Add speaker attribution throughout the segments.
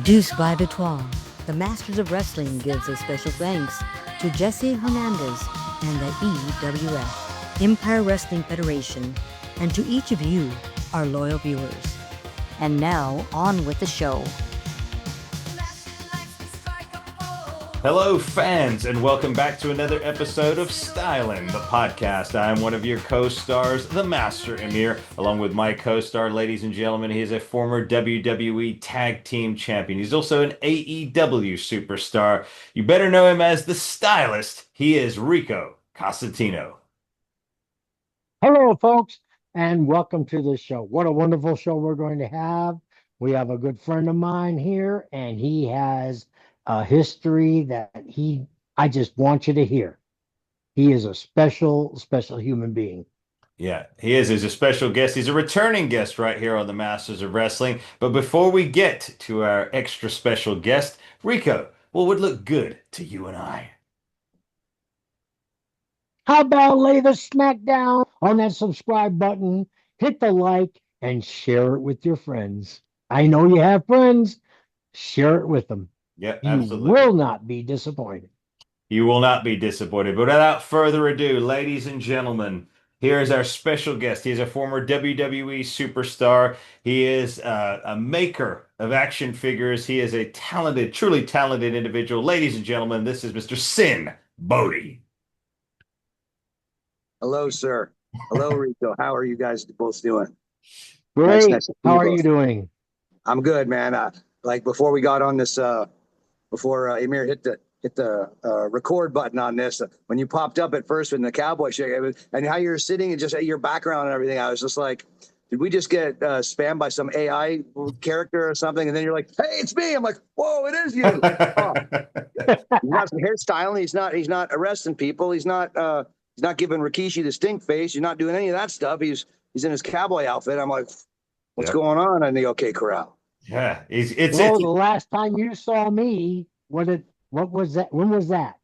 Speaker 1: Produced by Betoit, the Masters of Wrestling gives a special thanks to Jesse Hernandez and the EWF, Empire Wrestling Federation, and to each of you, our loyal viewers. And now, on with the show.
Speaker 2: Hello, fans, and welcome back to another episode of Stylin', the podcast. I'm one of your co-stars, the Master Emir, along with my co-star, ladies and gentlemen. He is a former WWE Tag Team Champion. He's also an AEW superstar. You better know him as the Stylist. He is Rico Costantino.
Speaker 3: Hello, folks, and welcome to the show. What a wonderful show we're going to have. We have a good friend of mine here, and he has a history that I just want you to hear. He is a special human being.
Speaker 2: Yeah, he is. He's a special guest. He's a returning guest right here on the Masters of Wrestling. But before we get to our extra special guest, Rico, what would look good to you and I?
Speaker 3: How about lay the smack down on that subscribe button, hit the like, and share it with your friends. I know you have friends. Share it with them.
Speaker 2: Yeah,
Speaker 3: You
Speaker 2: absolutely.
Speaker 3: will not be disappointed.
Speaker 2: You will not be disappointed. But without further ado, ladies and gentlemen, here is our special guest. He is a former WWE superstar. He is a maker of action figures. He is a talented, truly talented individual. Ladies and gentlemen, this is Mr. Sinn Bodhi.
Speaker 4: Hello, sir. Hello, Rico. How are you guys both doing?
Speaker 3: Great.
Speaker 4: Nice to see
Speaker 3: How
Speaker 4: you
Speaker 3: are
Speaker 4: both.
Speaker 3: you doing?
Speaker 4: I'm good, man. Like before we got on this, before Emir hit the record button on this, when you popped up at first in the cowboy shirt, and how you're sitting and just your background and everything, I was just like, did we just get spammed by some AI character or something? And then you're like, hey, it's me. I'm like, whoa, it is you. Oh. He's not hairstyling. He's not arresting people. He's not giving Rikishi the stink face. He's not doing any of that stuff. He's in his cowboy outfit. I'm like, what's going on in the OK Corral?
Speaker 2: Yeah,
Speaker 3: The last time you saw me, what was that? When was that?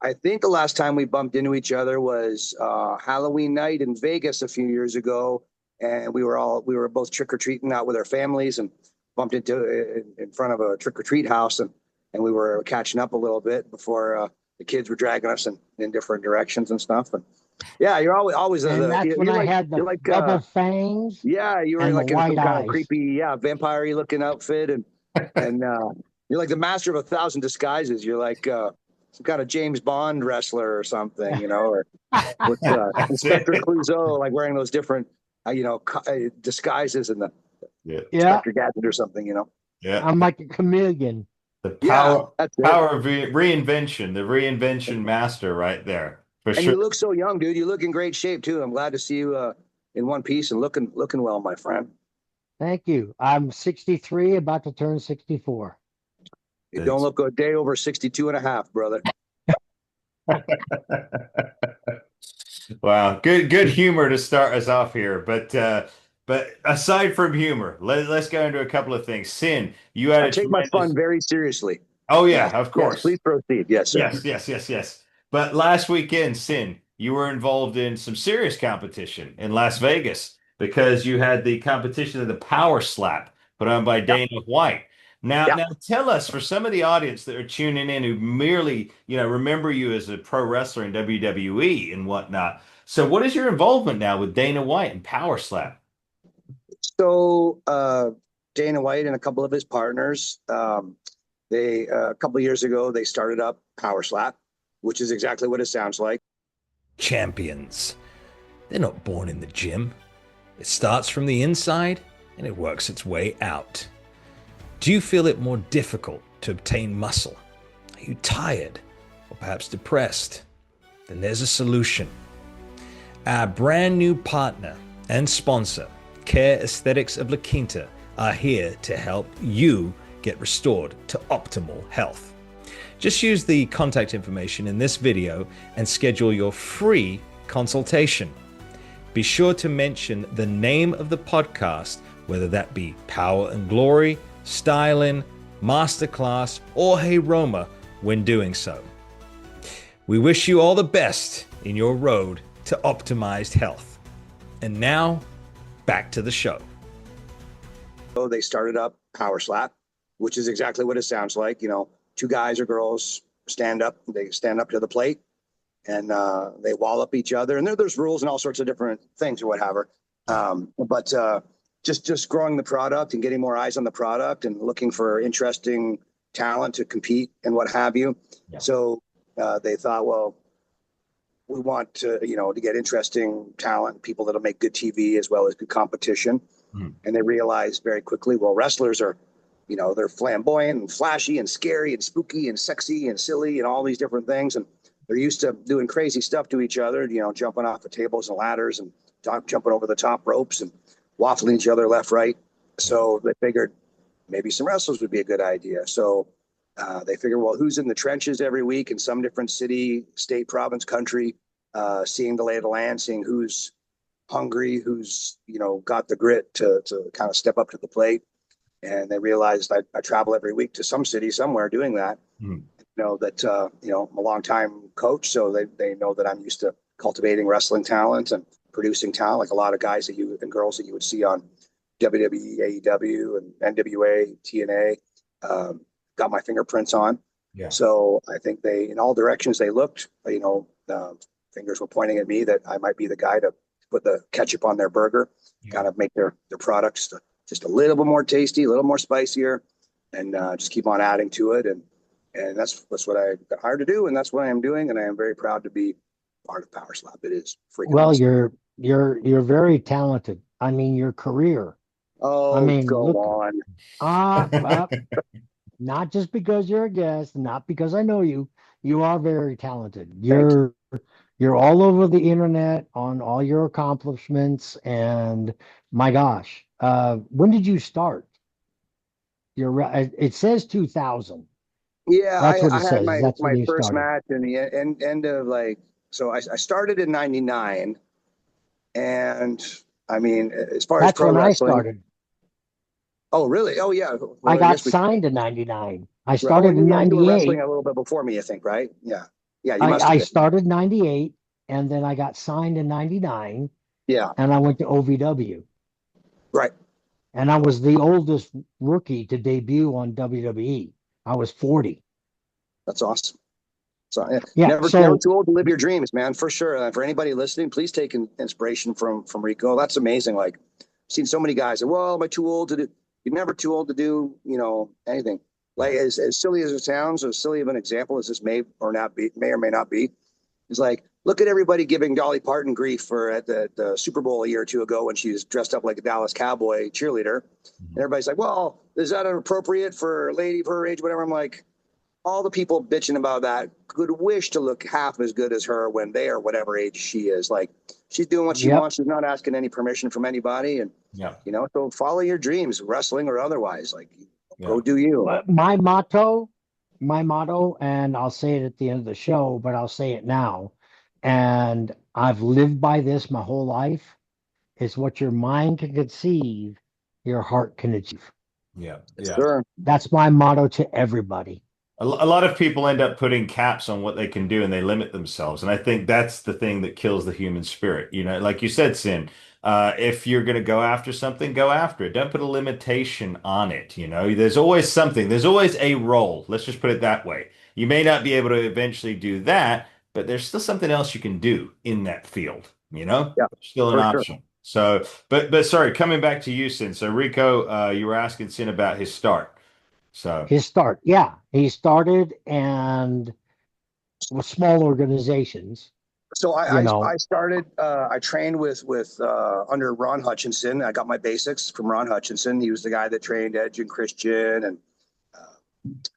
Speaker 4: I think the last time we bumped into each other was Halloween night in Vegas a few years ago, and we were both trick or treating out with our families, and bumped into in front of a trick or treat house, and we were catching up a little bit before the kids were dragging us in different directions and stuff. And yeah, you're always
Speaker 3: And that's when I had the double fangs.
Speaker 4: Yeah, you were
Speaker 3: and
Speaker 4: like
Speaker 3: the
Speaker 4: in some
Speaker 3: white
Speaker 4: kind
Speaker 3: eyes.
Speaker 4: of creepy, vampire-y looking outfit, and you're like the master of 1,000 disguises. You're like some kind of James Bond wrestler or something, or with Inspector Clouseau, like wearing those different, disguises and the Inspector Gadget or something,
Speaker 2: Yeah,
Speaker 3: I'm like a chameleon.
Speaker 2: the power of reinvention, the reinvention master right there. For
Speaker 4: And
Speaker 2: sure.
Speaker 4: you look so young, dude. You look in great shape too. I'm glad to see you in one piece and looking well, my friend.
Speaker 3: Thank you. I'm 63, about to turn 64.
Speaker 4: You don't look a day over 62 and a half, brother.
Speaker 2: Wow, good humor to start us off here. But aside from humor, let's go into a couple of things. Sin, you had
Speaker 4: I take my fun very seriously.
Speaker 2: Oh yeah, of course.
Speaker 4: Yes, please proceed. Yes, sir.
Speaker 2: Yes. But last weekend, Sin, you were involved in some serious competition in Las Vegas because you had the competition of the Power Slap put on by Dana White. Now tell us, for some of the audience that are tuning in who merely, remember you as a pro wrestler in WWE and whatnot. So what is your involvement now with Dana White and Power Slap?
Speaker 4: So Dana White and a couple of his partners, they a couple of years ago, they started up Power Slap, which is exactly what it sounds like.
Speaker 5: Champions. They're not born in the gym. It starts from the inside and it works its way out. Do you feel it more difficult to obtain muscle? Are you tired or perhaps depressed? Then there's a solution. Our brand new partner and sponsor, Care Aesthetics of La Quinta, are here to help you get restored to optimal health. Just use the contact information in this video and schedule your free consultation. Be sure to mention the name of the podcast, whether that be Power and Glory, Stylin', Masterclass, or Hey Roma, when doing so. We wish you all the best in your road to optimized health. And now, back to the show.
Speaker 4: So they started up power slap, which is exactly what it sounds like. You know, two guys or girls they stand up to the plate, and they wallop each other. And there's rules and all sorts of different things or whatever. But just growing the product and getting more eyes on the product and looking for interesting talent to compete and what have you.
Speaker 2: Yeah.
Speaker 4: So they thought, well, we want to, to get interesting talent, people that'll make good TV as well as good competition. And they realized very quickly, well, wrestlers are, they're flamboyant and flashy and scary and spooky and sexy and silly and all these different things. And they're used to doing crazy stuff to each other, jumping off the tables and ladders and jumping over the top ropes and waffling each other left, right. So they figured maybe some wrestlers would be a good idea. So they figured, well, who's in the trenches every week in some different city, state, province, country, seeing the lay of the land, seeing who's hungry, who's, got the grit to kind of step up to the plate. And they realized I travel every week to some city somewhere doing that. I'm a long time coach. So they know that I'm used to cultivating wrestling talent and producing talent, like a lot of guys and girls that you would see on WWE, AEW, and NWA, TNA, got my fingerprints on.
Speaker 2: Yeah.
Speaker 4: So I think in all directions they looked, fingers were pointing at me that I might be the guy to put the ketchup on their burger, kind of make their products just a little bit more tasty, a little more spicier, and just keep on adding to it. And that's what I got hired to do, and that's what I am doing. And I am very proud to be part of Power Slap. It is freaking awesome.
Speaker 3: You're very talented. I mean, your career.
Speaker 4: Oh,
Speaker 3: I mean,
Speaker 4: go
Speaker 3: look,
Speaker 4: on.
Speaker 3: Not just because you're a guest, not because I know you. You are very talented. You're all over the internet on all your accomplishments, and my gosh, when did you start? It says 2000.
Speaker 4: Yeah,
Speaker 3: That's what it
Speaker 4: I had
Speaker 3: says.
Speaker 4: my
Speaker 3: That's when you
Speaker 4: first
Speaker 3: started.
Speaker 4: match in the end of so I started in '99, and I mean, as far as
Speaker 3: That's
Speaker 4: pro
Speaker 3: when I
Speaker 4: wrestling.
Speaker 3: started.
Speaker 4: Oh, really? Oh, yeah. Well,
Speaker 3: I got
Speaker 4: guess
Speaker 3: signed in '99. I
Speaker 4: Well,
Speaker 3: started in
Speaker 4: you were wrestling
Speaker 3: '98.
Speaker 4: a little bit before me, I think, right? Yeah. Yeah, you must have
Speaker 3: I
Speaker 4: been.
Speaker 3: started '98, and then I got signed in '99,
Speaker 4: Yeah,
Speaker 3: and I went to OVW.
Speaker 4: right.
Speaker 3: And I was the oldest rookie to debut on WWE. I was 40.
Speaker 4: That's awesome. So
Speaker 3: Yeah,
Speaker 4: never
Speaker 3: so
Speaker 4: too old to live your dreams, man, for sure. For anybody listening, please take inspiration from Rico. That's amazing. Like, I've seen so many guys say, well, am I too old to do? You're never too old to do, anything. Like, as silly as it sounds, as silly of an example as this may or may not be, is like, look at everybody giving Dolly Parton grief at the Super Bowl a year or two ago when she was dressed up like a Dallas Cowboy cheerleader. And everybody's like, well, is that appropriate for a lady of her age, whatever? I'm like, all the people bitching about that could wish to look half as good as her when they are whatever age she is. Like, she's doing what she wants. She's not asking any permission from anybody. And, so follow your dreams, wrestling or otherwise. Like, go do you.
Speaker 3: my motto, and I'll say it at the end of the show, but I'll say it now. And I've lived by this my whole life. Is what your mind can conceive, your heart can achieve.
Speaker 2: Yeah.
Speaker 4: Sure.
Speaker 3: That's my motto to everybody.
Speaker 2: A lot of people end up putting caps on what they can do and they limit themselves. And I think that's the thing that kills the human spirit. Like you said, Sin, if you're going to go after something, go after it. Don't put a limitation on it. There's always something. There's always a role. Let's just put it that way. You may not be able to eventually do that, but there's still something else you can do in that field.
Speaker 4: Yeah,
Speaker 2: still an option.
Speaker 4: Sure.
Speaker 2: So, but sorry, coming back to you, Sin. So Rico, you were asking Sin about his start. So
Speaker 3: his start, he started and with small organizations.
Speaker 4: So I started. I trained with under Ron Hutchinson. I got my basics from Ron Hutchinson. He was the guy that trained Edge and Christian and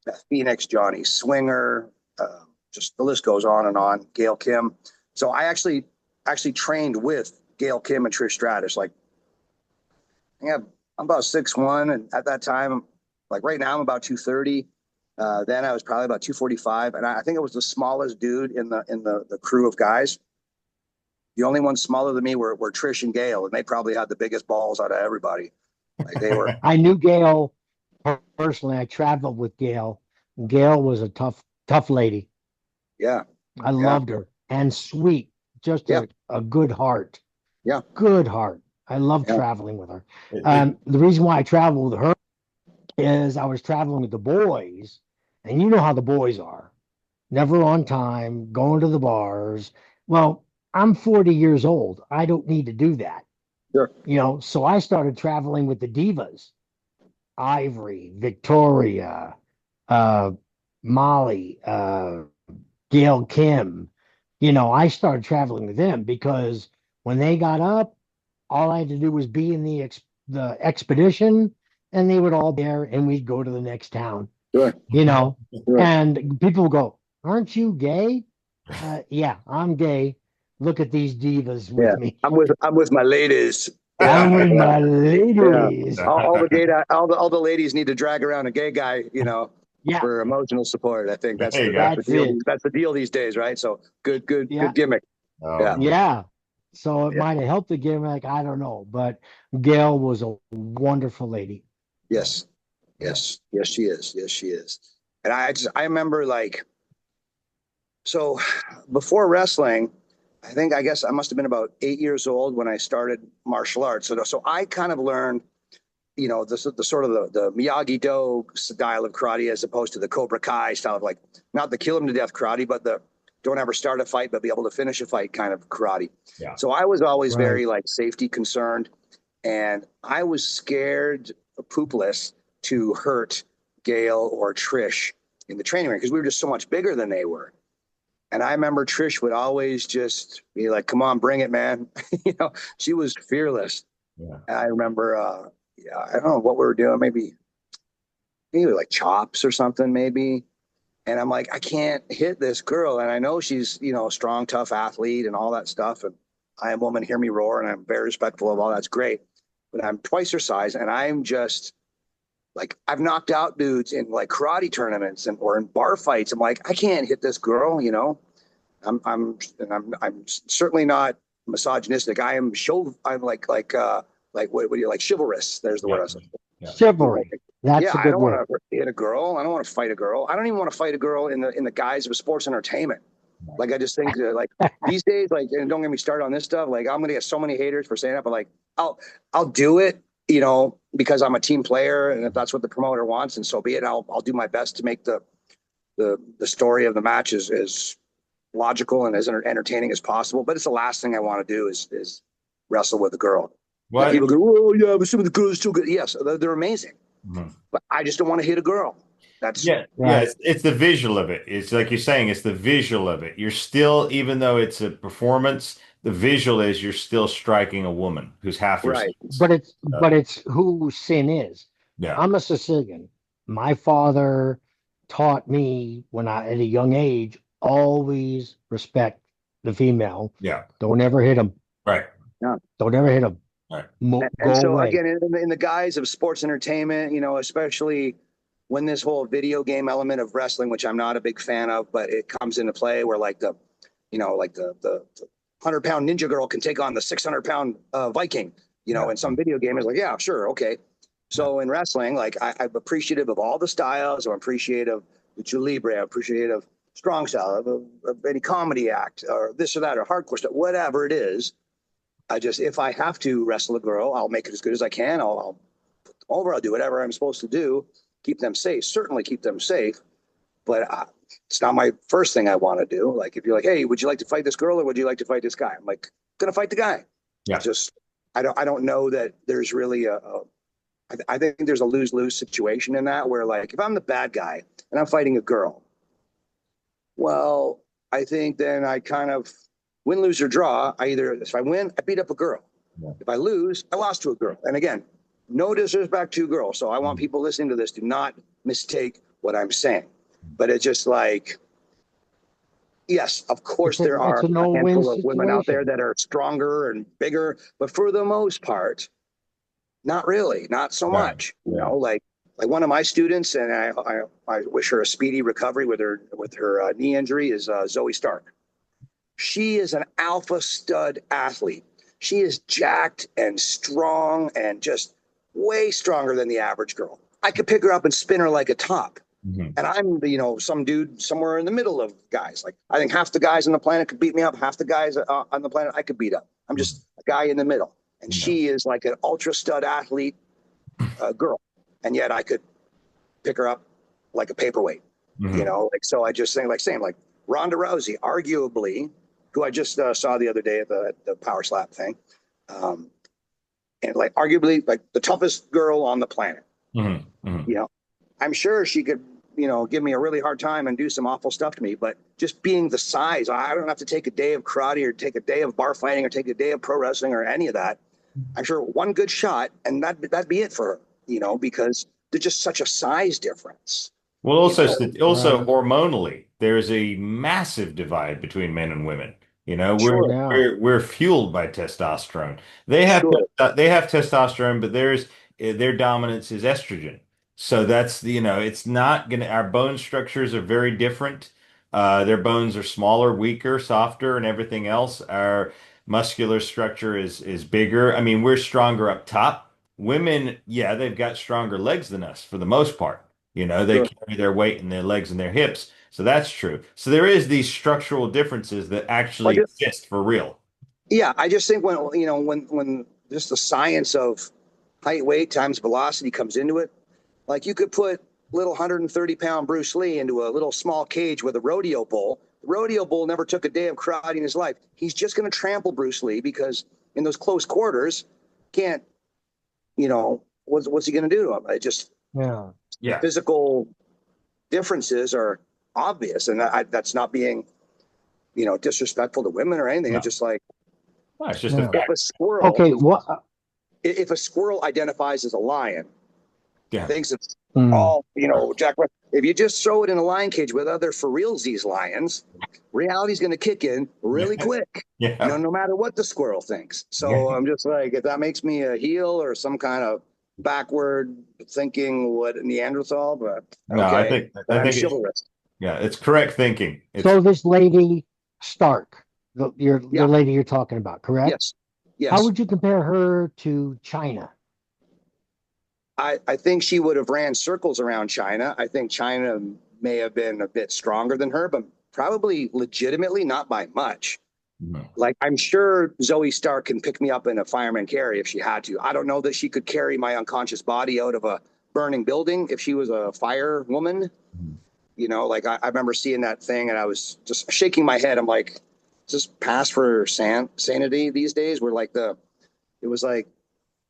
Speaker 4: Beth Phoenix, Johnny Swinger. Just the list goes on and on. Gail Kim. So I actually trained with Gail Kim and Trish Stratus. Like, I'm about 6'1", and at that time, like right now, I'm about 230. Then I was probably about 245, and I think I was the smallest dude in the crew of guys. The only ones smaller than me were Trish and Gail, and they probably had the biggest balls out of everybody. Like, they were.
Speaker 3: I knew Gail personally. I traveled with Gail. Gail was a tough lady.
Speaker 4: Yeah,
Speaker 3: I loved her, and sweet, just a good heart.
Speaker 4: Yeah,
Speaker 3: good heart. I love traveling with her. The reason why I travel with her is I was traveling with the boys, and you know how the boys are, never on time, going to the bars. Well, I'm 40 years old. I don't need to do that.
Speaker 4: Sure.
Speaker 3: So I started traveling with the divas, Ivory, Victoria, uh, Molly, Gail Kim. I started traveling with them because when they got up, all I had to do was be in the expedition, and they would all be there, and we'd go to the next town.
Speaker 4: Sure. Sure.
Speaker 3: And people would go, "Aren't you gay?" Yeah, I'm gay. Look at these divas with
Speaker 4: Yeah.
Speaker 3: me.
Speaker 4: I'm with my ladies.
Speaker 3: I'm with
Speaker 4: Yeah.
Speaker 3: my
Speaker 4: Yeah.
Speaker 3: ladies.
Speaker 4: All the ladies need to drag around a gay guy,
Speaker 3: Yeah,
Speaker 4: for emotional support. I think that's
Speaker 2: There you
Speaker 4: the
Speaker 2: go.
Speaker 4: that's the
Speaker 3: that's
Speaker 4: deal.
Speaker 3: it.
Speaker 4: That's the deal these days, right? So good
Speaker 3: Yeah,
Speaker 4: gimmick.
Speaker 2: Oh,
Speaker 4: Yeah.
Speaker 3: yeah. So it
Speaker 4: Yeah.
Speaker 3: might have helped the gimmick. I don't know, but Gail was a wonderful lady.
Speaker 4: Yes. Yes. Yes, she is. Yes, she is. And I remember so before wrestling, I guess I must have been about 8 years old when I started martial arts. So I kind of learned, the sort of the Miyagi-Do style of karate as opposed to the Cobra Kai style of not the kill him to death karate, but the don't ever start a fight, but be able to finish a fight kind of karate.
Speaker 2: Yeah.
Speaker 4: So I was always
Speaker 3: Right.
Speaker 4: very safety concerned, and I was scared poopless to hurt Gail or Trish in the training ring because we were just so much bigger than they were. And I remember Trish would always just be like, "Come on, bring it, man." She was fearless.
Speaker 2: Yeah.
Speaker 4: And I remember, I don't know what we were doing, maybe like chops or something, maybe. And I'm like, I can't hit this girl. And I know she's, a strong, tough athlete and all that stuff. And I am woman, hear me roar. And I'm very respectful of all that's great. But I'm twice her size. And I'm just I've knocked out dudes in karate tournaments or in bar fights. I'm like, I can't hit this girl, I'm certainly not misogynistic. I'm what do you chivalrous? There's the word I was looking for.
Speaker 2: Yeah.
Speaker 3: Chivalry. That's
Speaker 4: Yeah,
Speaker 3: a
Speaker 4: I
Speaker 3: good
Speaker 4: don't
Speaker 3: word.
Speaker 4: want to hit a girl. I don't want to fight a girl. I don't even want to fight a girl in the guise of sports entertainment. I just think these days, and don't get me started on this stuff. I'm gonna get so many haters for saying that, but I'll do it, because I'm a team player, and if that's what the promoter wants, and so be it. I'll do my best to make the story of the match as logical and as entertaining as possible. But it's the last thing I want to do is wrestle with a girl.
Speaker 2: What?
Speaker 4: People go, "Oh yeah, but some of the girls are still good." Yes, they're amazing.
Speaker 2: Mhm.
Speaker 4: But I just don't want to hit a girl. That's
Speaker 2: Yeah,
Speaker 3: Right.
Speaker 2: it's the visual of it. It's like you're saying, it's the visual of it. You're still, even though it's a performance, the visual is you're still striking a woman who's half your
Speaker 4: right.
Speaker 2: size.
Speaker 3: But it's who Sin is.
Speaker 2: Yeah.
Speaker 3: I'm a Sicilian. My father taught me when I at a young age always respect the female.
Speaker 2: Yeah.
Speaker 3: Don't ever hit them.
Speaker 2: Right.
Speaker 3: Don't ever hit them.
Speaker 2: Right.
Speaker 3: Go
Speaker 4: And so
Speaker 3: away.
Speaker 4: again, in the guise of sports entertainment, especially when this whole video game element of wrestling, which I'm not a big fan of, but it comes into play where the 100-pound ninja girl can take on the 600-pound Viking, in some video game is yeah, sure. Okay. So in wrestling, I'm appreciative of all the styles. I'm appreciative of lucha libre. I'm appreciative of strong style, of any comedy act or this or that or hardcore stuff, whatever it is. If I have to wrestle a girl, I'll make it as good as I can. I'll do whatever I'm supposed to do, keep them safe, certainly keep them safe. But it's not my first thing I want to do. If you're hey, would you like to fight this girl or would you like to fight this guy? I'm gonna fight the guy.
Speaker 2: Yeah.
Speaker 4: I don't know that there's really I think there's a lose-lose situation in that where if I'm the bad guy and I'm fighting a girl, well, I think then I kind of win, lose, or draw. If I win, I beat up a girl.
Speaker 2: Yeah.
Speaker 4: If I lose, I lost to a girl. And again, no disrespect to girls. So I want people listening to this to not mistake what I'm saying. But it's just yes, of course there are
Speaker 3: it's a no-win
Speaker 4: a handful of women out there
Speaker 3: situation.
Speaker 4: that are stronger and bigger, but for the most part, not really, not so
Speaker 2: Right.
Speaker 4: much.
Speaker 2: Yeah.
Speaker 4: Like one of my students, and I wish her a speedy recovery with her knee injury, is Zoe Stark. She is an alpha stud athlete. She is jacked and strong and just way stronger than the average girl. I could pick her up and spin her like a top.
Speaker 2: Mhm.
Speaker 4: And I'm, some dude somewhere in the middle of guys. I think half the guys on the planet could beat me up. Half the guys on the planet I could beat up. I'm just a guy in the middle. And she is like an ultra stud athlete girl. And yet I could pick her up like a paperweight.
Speaker 2: Mhm.
Speaker 4: You know, like, so I just think like Ronda Rousey, arguably, who I just saw the other day at the power slap thing, and like arguably like the toughest girl on the planet.
Speaker 2: Mhm. Mhm.
Speaker 4: You know, I'm sure she could, you know, give me a really hard time and do some awful stuff to me, but just being the size, I don't have to take a day of karate or take a day of bar fighting or take a day of pro wrestling or any of that. I'm sure one good shot and that'd be it for her, you know, because there's just such a size difference.
Speaker 2: Well,
Speaker 4: You know,
Speaker 2: also hormonally, there's a massive divide between men and women. You know,
Speaker 4: sure,
Speaker 3: Yeah.
Speaker 2: we're fueled by testosterone.
Speaker 4: sure.
Speaker 2: They have testosterone, but their dominance is estrogen. So that's the, you know, it's not gonna, our bone structures are very different. Their bones are smaller, weaker, softer, and everything else. Our muscular structure is bigger. I mean, we're stronger up top. Women, yeah, they've got stronger legs than us for the most part. You know, they
Speaker 4: Sure.
Speaker 2: carry their weight in their legs and their hips. So that's true. So there is these structural differences that
Speaker 4: Well,
Speaker 2: actually exist for real.
Speaker 4: yeah, I just think when you know when just the science of height, weight times velocity comes into it, like you could put little 130-pound Bruce Lee into a little small cage with a rodeo bull. The rodeo bull never took a day of karate in his life. He's just going to trample Bruce Lee because in those close quarters, can't, you know, what's he going to do to him? It just
Speaker 3: Yeah.
Speaker 4: the
Speaker 2: Yeah.
Speaker 4: physical differences are obvious, and that's not being, you know, disrespectful to women or anything.
Speaker 2: No,
Speaker 4: It's just like
Speaker 2: no, it's just a
Speaker 3: Yeah.
Speaker 4: if
Speaker 2: fact.
Speaker 4: a squirrel
Speaker 3: Okay. What?
Speaker 4: if a squirrel identifies as a lion,
Speaker 2: Yeah.
Speaker 4: thinks it's
Speaker 3: Mm,
Speaker 4: all, you know, Jack. If you just throw it in a lion cage with other for realsies lions, reality's going to kick in really quick. You know,
Speaker 2: Yeah.
Speaker 4: no matter what the squirrel thinks.
Speaker 2: Yeah.
Speaker 4: So I'm just like, if that makes me a heel or some kind of backward thinking, what Neanderthal, but
Speaker 2: No,
Speaker 4: okay, then
Speaker 2: I
Speaker 4: I'm
Speaker 2: think it's,
Speaker 4: chivalrous.
Speaker 2: yeah, it's correct thinking. It's
Speaker 3: so this lady Stark, the
Speaker 4: Yeah.
Speaker 3: lady you're talking about, correct?
Speaker 4: Yes.
Speaker 3: How
Speaker 4: Yes.
Speaker 3: would you compare her to China?
Speaker 4: I think she would have ran circles around China. I think China may have been a bit stronger than her, but probably legitimately not by much.
Speaker 2: Mhm.
Speaker 4: Like, I'm sure Zoe Stark can pick me up in a fireman carry if she had to. I don't know that she could carry my unconscious body out of a burning building if she was a firewoman.
Speaker 2: Mhm.
Speaker 4: You know, like I remember seeing that thing and I was just shaking my head. I'm like, is this pass for sanity these days? Where like it was like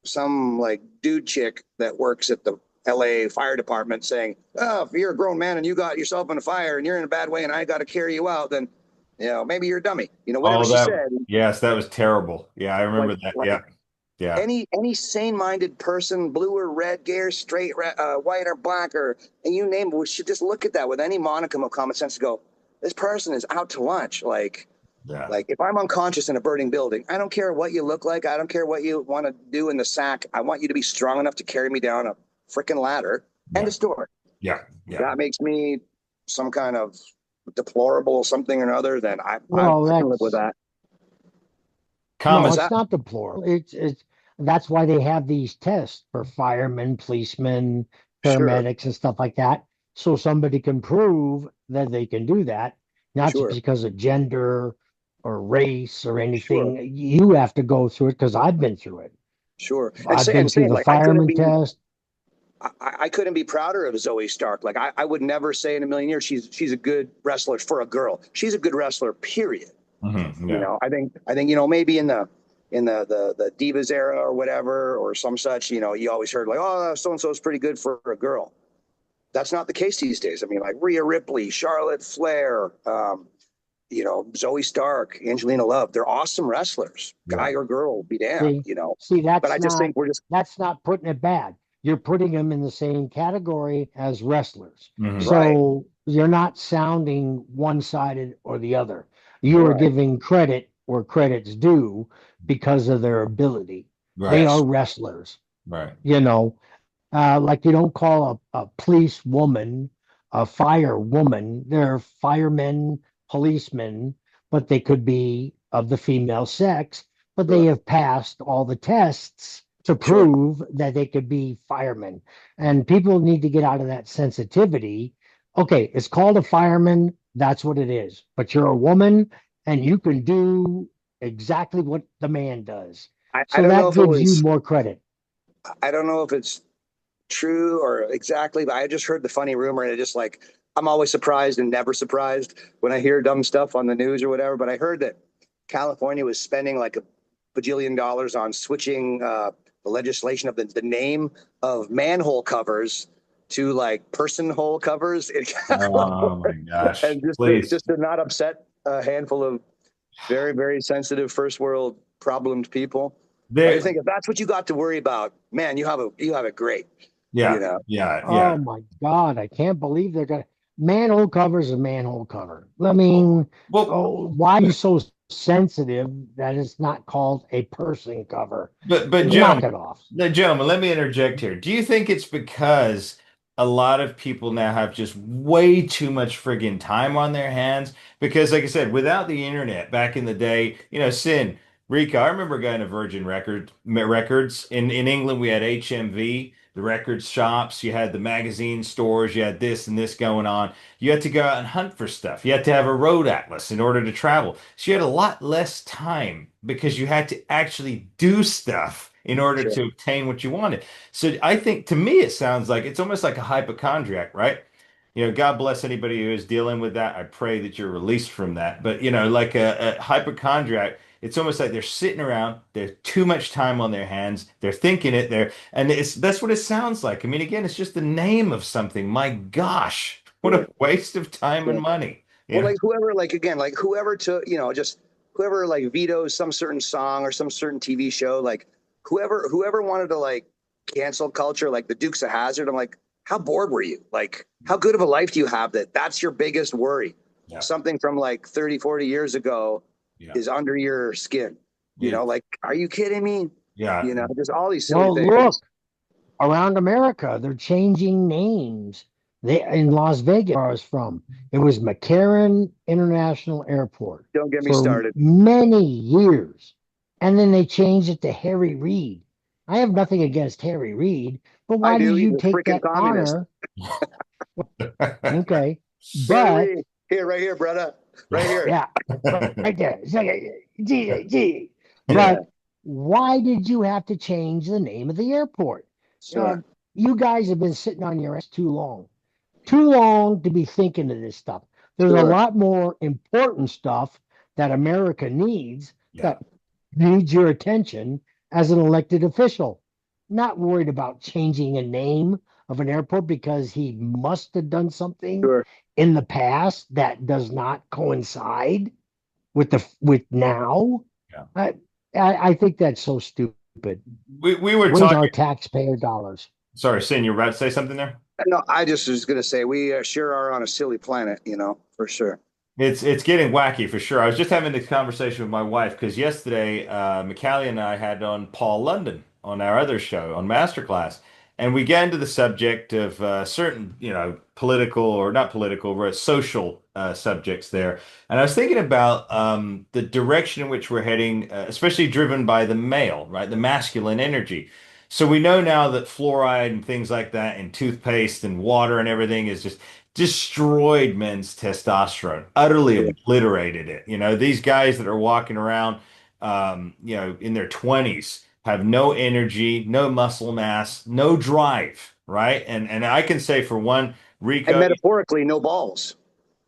Speaker 4: some like dude chick that works at the LA fire department saying, oh, if you're a grown man and you got yourself in a fire and you're in a bad way and I got to carry you out, then, you know, maybe you're a dummy. You know, whatever
Speaker 2: Oh,
Speaker 4: she said.
Speaker 2: yes, that was terrible. Yeah, I
Speaker 4: Like,
Speaker 2: remember that.
Speaker 4: like
Speaker 2: Yeah. Yeah.
Speaker 4: any sane-minded person, blue or red, gay or straight, white or black, or and you name it, we should just look at that with any monicum of common sense to go, this person is out to lunch.
Speaker 2: Yeah.
Speaker 4: Like if I'm unconscious in a burning building, I don't care what you look like. I don't care what you want to do in the sack. I want you to be strong enough to carry me down a freaking ladder. End
Speaker 2: Yeah.
Speaker 4: of story.
Speaker 2: Yeah. Yeah.
Speaker 4: That makes me some kind of deplorable something or other. Then
Speaker 3: Well,
Speaker 4: I can live with
Speaker 3: that's
Speaker 4: that.
Speaker 3: no,
Speaker 2: Common.
Speaker 4: What's
Speaker 3: it's
Speaker 4: that?
Speaker 3: not deplorable. It's that's why they have these tests for firemen, policemen,
Speaker 4: Sure,
Speaker 3: paramedics, and stuff like that, so somebody can prove that they can do that, not just
Speaker 4: sure,
Speaker 3: because of gender or race or
Speaker 4: sure,
Speaker 3: anything. You have to go through it because I've been through it.
Speaker 4: sure.
Speaker 3: I've been
Speaker 4: And
Speaker 3: through
Speaker 4: same.
Speaker 3: the
Speaker 4: Like I couldn't
Speaker 3: fireman
Speaker 4: be.
Speaker 3: test.
Speaker 4: I couldn't be prouder of Zoe Stark. Like I would never say in a million years she's a good wrestler for a girl. She's a good wrestler, period. You
Speaker 2: Yeah.
Speaker 4: know, I think you know maybe in the Divas era or whatever or some such, you know, you always heard like, oh, so and so is pretty good for a girl. That's not the case these days. I mean, like Rhea Ripley, Charlotte Flair, you know, Zoe Stark, Angelina Love, they're awesome wrestlers.
Speaker 2: Yeah.
Speaker 4: Guy or girl, be damned,
Speaker 3: See,
Speaker 4: you know.
Speaker 3: see,
Speaker 4: But I just think we're just
Speaker 3: that's not putting it bad. You're putting them in the same category as wrestlers.
Speaker 2: Mhm.
Speaker 4: right,
Speaker 3: So you're not sounding one-sided or the other. You are
Speaker 4: right,
Speaker 3: giving credit where credit's due because of their ability. They
Speaker 2: Right.
Speaker 3: are
Speaker 4: yes,
Speaker 3: wrestlers,
Speaker 2: Right.
Speaker 3: you know. Like you don't call a police woman a fire woman. They're firemen, policemen, but they could be of the female sex, but they
Speaker 4: sure,
Speaker 3: have passed all the tests to
Speaker 4: sure,
Speaker 3: prove that they could be firemen. And people need to get out of that sensitivity. Okay, it's called a fireman. That's what it is. But you're a woman and you can do exactly what the man does.
Speaker 4: I
Speaker 3: So
Speaker 4: don't know
Speaker 3: that
Speaker 4: if it
Speaker 3: gives you
Speaker 4: was
Speaker 3: more credit.
Speaker 4: I don't know if it's true or exactly, but I just heard the funny rumor, and it just like I'm always surprised and never surprised when I hear dumb stuff on the news or whatever. But I heard that California was spending like a bajillion dollars on switching the legislation of the name of manhole covers to like person hole covers in
Speaker 2: Oh
Speaker 4: California,
Speaker 2: my gosh.
Speaker 4: and just
Speaker 2: Please.
Speaker 4: to not upset a handful of very, very sensitive first world problemed people. I
Speaker 2: There,
Speaker 4: just think if that's what you got to worry about, man, you have it great. You
Speaker 2: yeah,
Speaker 4: know,
Speaker 2: yeah,
Speaker 3: Oh
Speaker 2: yeah.
Speaker 3: my God, I can't believe they're gonna manhole cover is a manhole cover. I mean,
Speaker 2: Well,
Speaker 3: oh, why are you so sensitive that it's not called a person cover?
Speaker 2: but
Speaker 3: Knock
Speaker 2: gentlemen,
Speaker 3: it off.
Speaker 2: gentlemen, let me interject here. Do you think it's because a lot of people now have just way too much friggin' time on their hands? Because, like I said, without the internet back in the day, Sin, Rico, I remember going to Virgin Records in England. We had HMV, the record shops. You had the magazine stores. You had this and this going on. You had to go out and hunt for stuff. You had to have a road atlas in order to travel. So you had a lot less time because you had to actually do stuff in order
Speaker 4: sure.
Speaker 2: to obtain what you wanted. So I think to me, it sounds like it's almost like a hypochondriac, right? God bless anybody who is dealing with that. I pray that you're released from that. But, like a hypochondriac, it's almost like they're sitting around, they're too much time on their hands, they're thinking it, and that's what it sounds like. I mean, again, it's just the name of something. My gosh, what
Speaker 4: Sure.
Speaker 2: a waste of time and
Speaker 4: Sure.
Speaker 2: money.
Speaker 4: Well, like whoever, like again, like whoever took, just whoever like vetoes some certain song or some certain TV show, like whoever wanted to like cancel culture, like the Dukes of Hazzard. I'm like, how bored were you? Like, how good of a life do you have that that's your biggest worry?
Speaker 2: Yeah,
Speaker 4: Something from like 30, 40 years ago
Speaker 2: yeah,
Speaker 4: is under your skin.
Speaker 2: yeah,
Speaker 4: Like, are you kidding me?
Speaker 2: yeah.
Speaker 4: Just all these silly
Speaker 3: Well,
Speaker 4: things.
Speaker 3: look, around America, they're changing names. They in Las Vegas, where I was from, it was McCarran International Airport
Speaker 4: Don't get me
Speaker 3: for
Speaker 4: started.
Speaker 3: many years, and then they changed it to Harry Reid. I have nothing against Harry Reid, but
Speaker 4: I
Speaker 3: why did
Speaker 4: do. He's
Speaker 3: you
Speaker 4: a
Speaker 3: take
Speaker 4: freaking
Speaker 3: that
Speaker 4: communist.
Speaker 3: honor? Okay,
Speaker 4: Harry
Speaker 3: but
Speaker 4: Reid. Here, right here, brother. Right here.
Speaker 3: yeah, right there. It's like, gee.
Speaker 2: Yeah.
Speaker 3: But why did you have to change the name of the airport? Uh,
Speaker 4: Sure.
Speaker 3: you guys have been sitting on your ass too long to be thinking of this stuff. There's a
Speaker 4: Sure.
Speaker 3: lot more important stuff that America needs
Speaker 2: Yeah.
Speaker 3: that needs your attention as an elected official. Not worried about changing a name of an airport because he must have done something
Speaker 4: Sure.
Speaker 3: in the past that does not coincide with now.
Speaker 2: Yeah.
Speaker 3: I think that's so stupid.
Speaker 2: We were
Speaker 3: Waste
Speaker 2: talking.
Speaker 3: our taxpayer dollars.
Speaker 2: Sorry, Sin, you were about to say something there?
Speaker 4: No, I just was going to say we sure are on a silly planet, for sure.
Speaker 2: It's getting wacky for sure. I was just having this conversation with my wife because yesterday, McCallie and I had on Paul London on our other show on Masterclass, and we got into the subject of certain, political or not political, but social subjects there. And I was thinking about the direction in which we're heading, especially driven by the male, right? The masculine energy. So we know now that fluoride and things like that in toothpaste and water and everything is just destroyed men's testosterone, utterly
Speaker 4: Yeah.
Speaker 2: obliterated it. These guys that are walking around, in their 20s have no energy, no muscle mass, no drive, right? And I can say for one,
Speaker 4: And
Speaker 2: Rico,
Speaker 4: metaphorically, no balls.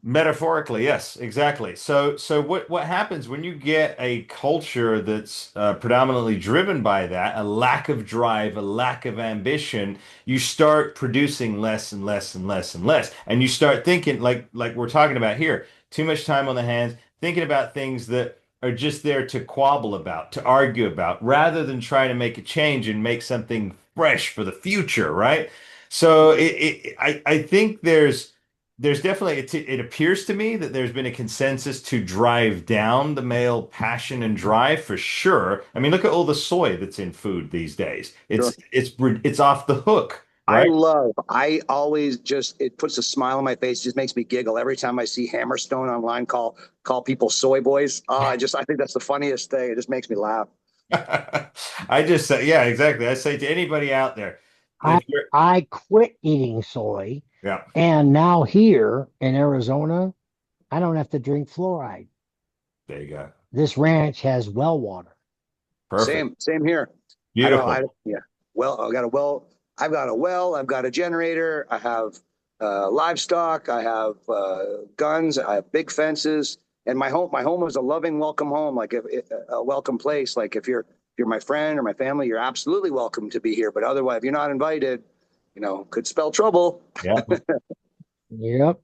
Speaker 2: metaphorically, yes, exactly. So what happens when you get a culture that's predominantly driven by that, a lack of drive, a lack of ambition, you start producing less and less and less and less, and you start thinking like we're talking about here, too much time on the hands, thinking about things that are just there to quabble about, to argue about, rather than trying to make a change and make something fresh for the future, right? So I think there's definitely it appears to me that there's been a consensus to drive down the male passion and drive for sure. I mean, look at all the soy that's in food these days.
Speaker 4: Sure.
Speaker 2: It's off the hook,
Speaker 4: I
Speaker 2: right?
Speaker 4: I always it puts a smile on my face, just makes me giggle every time I see Hammerstone online call people soy boys. I think that's the funniest thing. It just makes me laugh.
Speaker 2: I just say, yeah, exactly. I say to anybody out there,
Speaker 3: I
Speaker 2: if you're,
Speaker 3: I quit eating soy,
Speaker 2: yeah,
Speaker 3: and now here in Arizona, I don't have to drink fluoride.
Speaker 2: there you go.
Speaker 3: This ranch has well water.
Speaker 2: Perfect.
Speaker 4: Same here. I don't,
Speaker 2: Beautiful.
Speaker 4: I, yeah. Well, I got a well, I've got a well, I've got a generator, I have livestock, I have guns, I have big fences, and my home is a loving, welcome home, like a welcome place. Like if you're my friend or my family, you're absolutely welcome to be here. But otherwise, if you're not invited, could spell trouble.
Speaker 2: Yeah.
Speaker 3: Yep.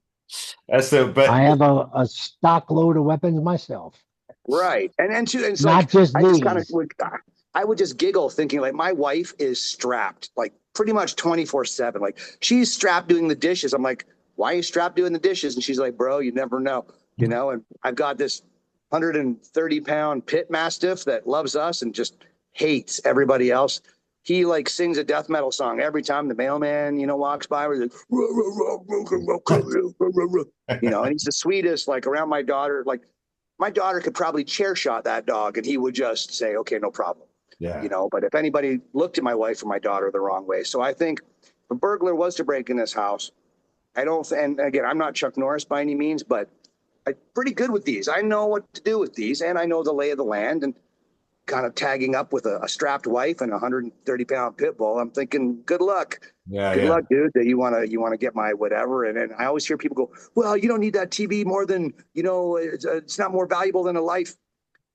Speaker 2: That's the, but
Speaker 3: I have a stock load of weapons myself.
Speaker 4: Right. And it's
Speaker 3: Not
Speaker 4: like
Speaker 3: just
Speaker 4: I just kind of
Speaker 3: these.
Speaker 4: would just giggle thinking like my wife is strapped like pretty much 24/7. Like she's strapped doing the dishes. I'm like, why are you strapped doing the dishes? And she's like, bro, you never know, and I've got this 130-pound pit mastiff that loves us and just hates everybody else. He like sings a death metal song every time the mailman, walks by. We're like, and he's the sweetest. Like around my daughter, like my daughter could probably chair shot that dog and he would just say, okay, no problem.
Speaker 2: yeah.
Speaker 4: But if anybody looked at my wife or my daughter the wrong way. So I think if a burglar was to break in this house, I don't, and again, I'm not Chuck Norris by any means, but I'm pretty good with these. I know what to do with these and I know the lay of the land, and kind of tagging up with a strapped wife and a 130-pound pit bull. I'm thinking, good luck.
Speaker 2: Yeah.
Speaker 4: Good
Speaker 2: Yeah.
Speaker 4: luck, dude. That you want to get my whatever. And I always hear people go, well, you don't need that TV more than, it's not more valuable than a life.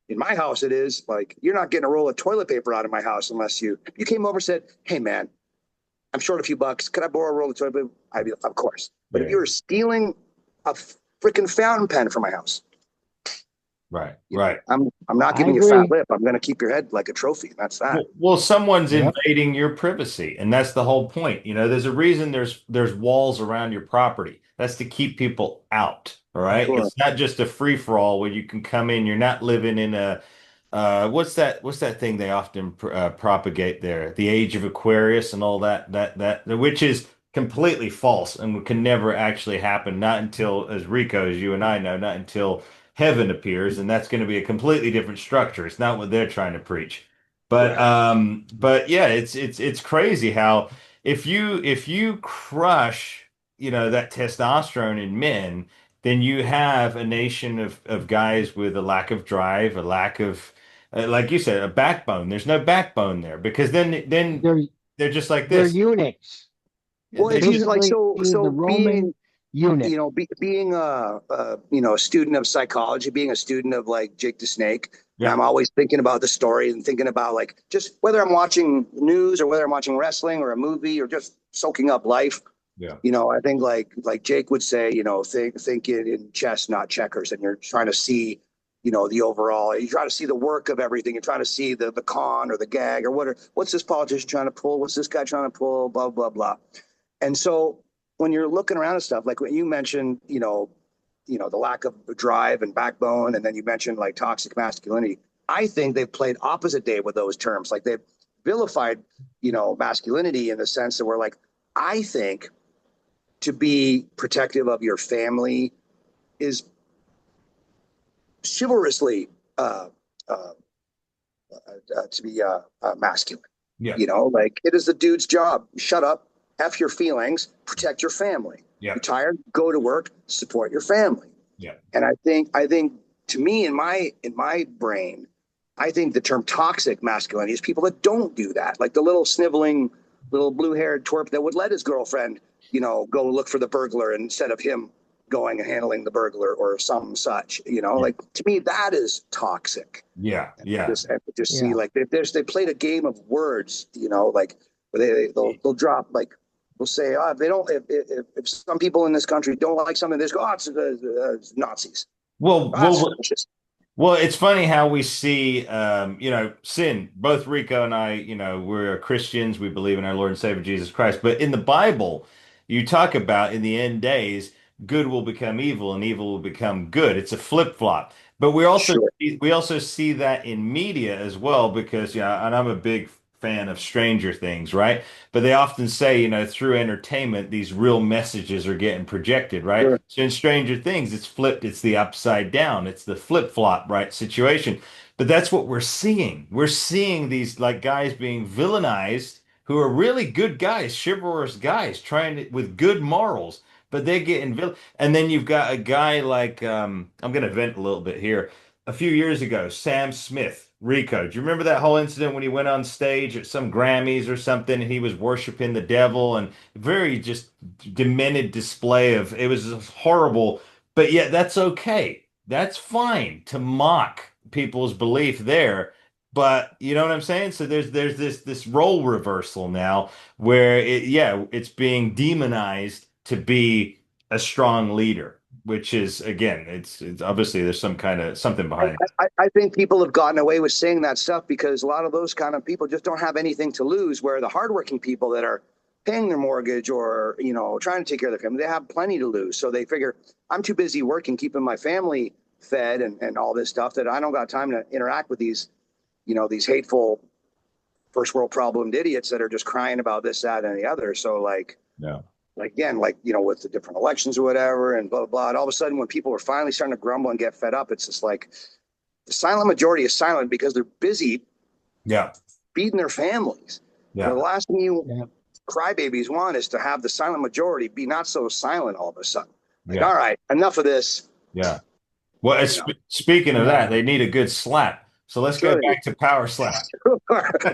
Speaker 4: In my house, it is. Like, you're not getting a roll of toilet paper out of my house unless you came over and said, hey, man, I'm short a few bucks. Could I borrow a roll of toilet paper? I'd be, of course. But if you were stealing a freaking fountain pen from my house,
Speaker 2: Right. Right.
Speaker 4: I'm not
Speaker 3: I
Speaker 4: giving you a fat
Speaker 3: agree.
Speaker 4: lip. I'm going to keep your head like a trophy. That's that.
Speaker 2: Well, someone's
Speaker 3: Yep.
Speaker 2: invading your privacy, and that's the whole point. There's a reason there's walls around your property. That's to keep people out. All right.
Speaker 4: Sure.
Speaker 2: It's not just a free for all where you can come in. You're not living in a what's that thing they often propagate there? The age of Aquarius and all that which is completely false and can never actually happen. Not until, as Rico, as you and I know, not until heaven appears, and that's going to be a completely different structure. It's not what they're trying to preach. But yeah, it's crazy how if you crush, that testosterone in men, then you have a nation of guys with a lack of drive, a lack of like you said, a backbone. There's no backbone there because then
Speaker 3: They're
Speaker 2: they're just like
Speaker 3: they're
Speaker 2: this.
Speaker 3: eunuchs.
Speaker 4: Well,
Speaker 2: They
Speaker 4: if you
Speaker 2: just
Speaker 4: like,
Speaker 3: Basically,
Speaker 4: so
Speaker 3: the Roman
Speaker 4: being,
Speaker 3: eunuch.
Speaker 4: being a student of psychology, being a student of like Jake the Snake, and
Speaker 2: yeah,
Speaker 4: I'm always thinking about the story and thinking about like just whether I'm watching news or whether I'm watching wrestling or a movie or just soaking up life.
Speaker 2: yeah,
Speaker 4: I think like Jake would say, think in chess, not checkers, and you're trying to see, the overall. You try to see the work of everything. You're trying to see the con or the gag or what's this politician trying to pull? What's this guy trying to pull? Blah blah blah. And so when you're looking around at stuff, like when you mentioned, the lack of drive and backbone, and then you mentioned like toxic masculinity. I think they've played opposite day with those terms. Like they've vilified, masculinity in the sense that we're like, I think to be protective of your family is chivalrously to be masculine.
Speaker 2: yeah,
Speaker 4: Like it is the dude's job. Shut up, F your feelings, protect your family.
Speaker 2: yeah,
Speaker 4: You're tired, go to work, support your family.
Speaker 2: yeah,
Speaker 4: And I think to me in my brain, I think the term toxic masculinity is people that don't do that, like the little sniveling, little blue-haired twerp that would let his girlfriend, go look for the burglar instead of him going and handling the burglar or some such. Like to me that is toxic.
Speaker 2: yeah, yeah.
Speaker 4: Just
Speaker 3: Yeah.
Speaker 4: see like they played a game of words, like where they'll drop like they'll say, oh, if they don't, if some people in this country don't like something, they just go, oh, it's Nazis.
Speaker 2: Well,
Speaker 4: Oh, it's
Speaker 2: well,
Speaker 4: fascist.
Speaker 2: Well, it's funny how we see, sin. Both Rico and I, we're Christians. We believe in our Lord and Savior Jesus Christ. But in the Bible, you talk about in the end days, good will become evil and evil will become good. It's a flip-flop. But
Speaker 4: Sure.
Speaker 2: we also see that in media as well because, and I'm a big fan of Stranger Things, right? But they often say, through entertainment, these real messages are getting projected, right?
Speaker 4: Sure.
Speaker 2: So in Stranger Things, it's flipped, it's the upside down, it's the flip-flop, right, situation. But that's what we're seeing. We're seeing these like guys being villainized who are really good guys, chivalrous guys, trying to with good morals, but they're getting villain. And then you've got a guy like I'm gonna vent a little bit here. a few years ago, Sam Smith, Rico. Do you remember that whole incident when he went on stage at some Grammys or something and he was worshiping the devil and very just demented display of it was horrible, but yet that's okay. That's fine to mock people's belief there. But you know what I'm saying? So there's this role reversal now where it's being demonized to be a strong leader, which is again, it's obviously there's some kind of something behind it.
Speaker 4: I think people have gotten away with saying that stuff because a lot of those kind of people just don't have anything to lose, where the hardworking people that are paying their mortgage or, trying to take care of their family, they have plenty to lose. So they figure, I'm too busy working, keeping my family fed and all this stuff, that I don't got time to interact with these hateful first world problemed idiots that are just crying about this, that, and the other. So
Speaker 2: Yeah.
Speaker 4: again, with the different elections or whatever and blah, blah, blah. And all of a sudden, when people are finally starting to grumble and get fed up, it's just like the silent majority is silent because they're busy feeding their families.
Speaker 2: Yeah.
Speaker 4: And the last thing you crybabies want is to have the silent majority be not so silent all of a sudden. All right, enough of this.
Speaker 2: Yeah. Well, speaking of that, they need a good slap. So let's go back to power slap.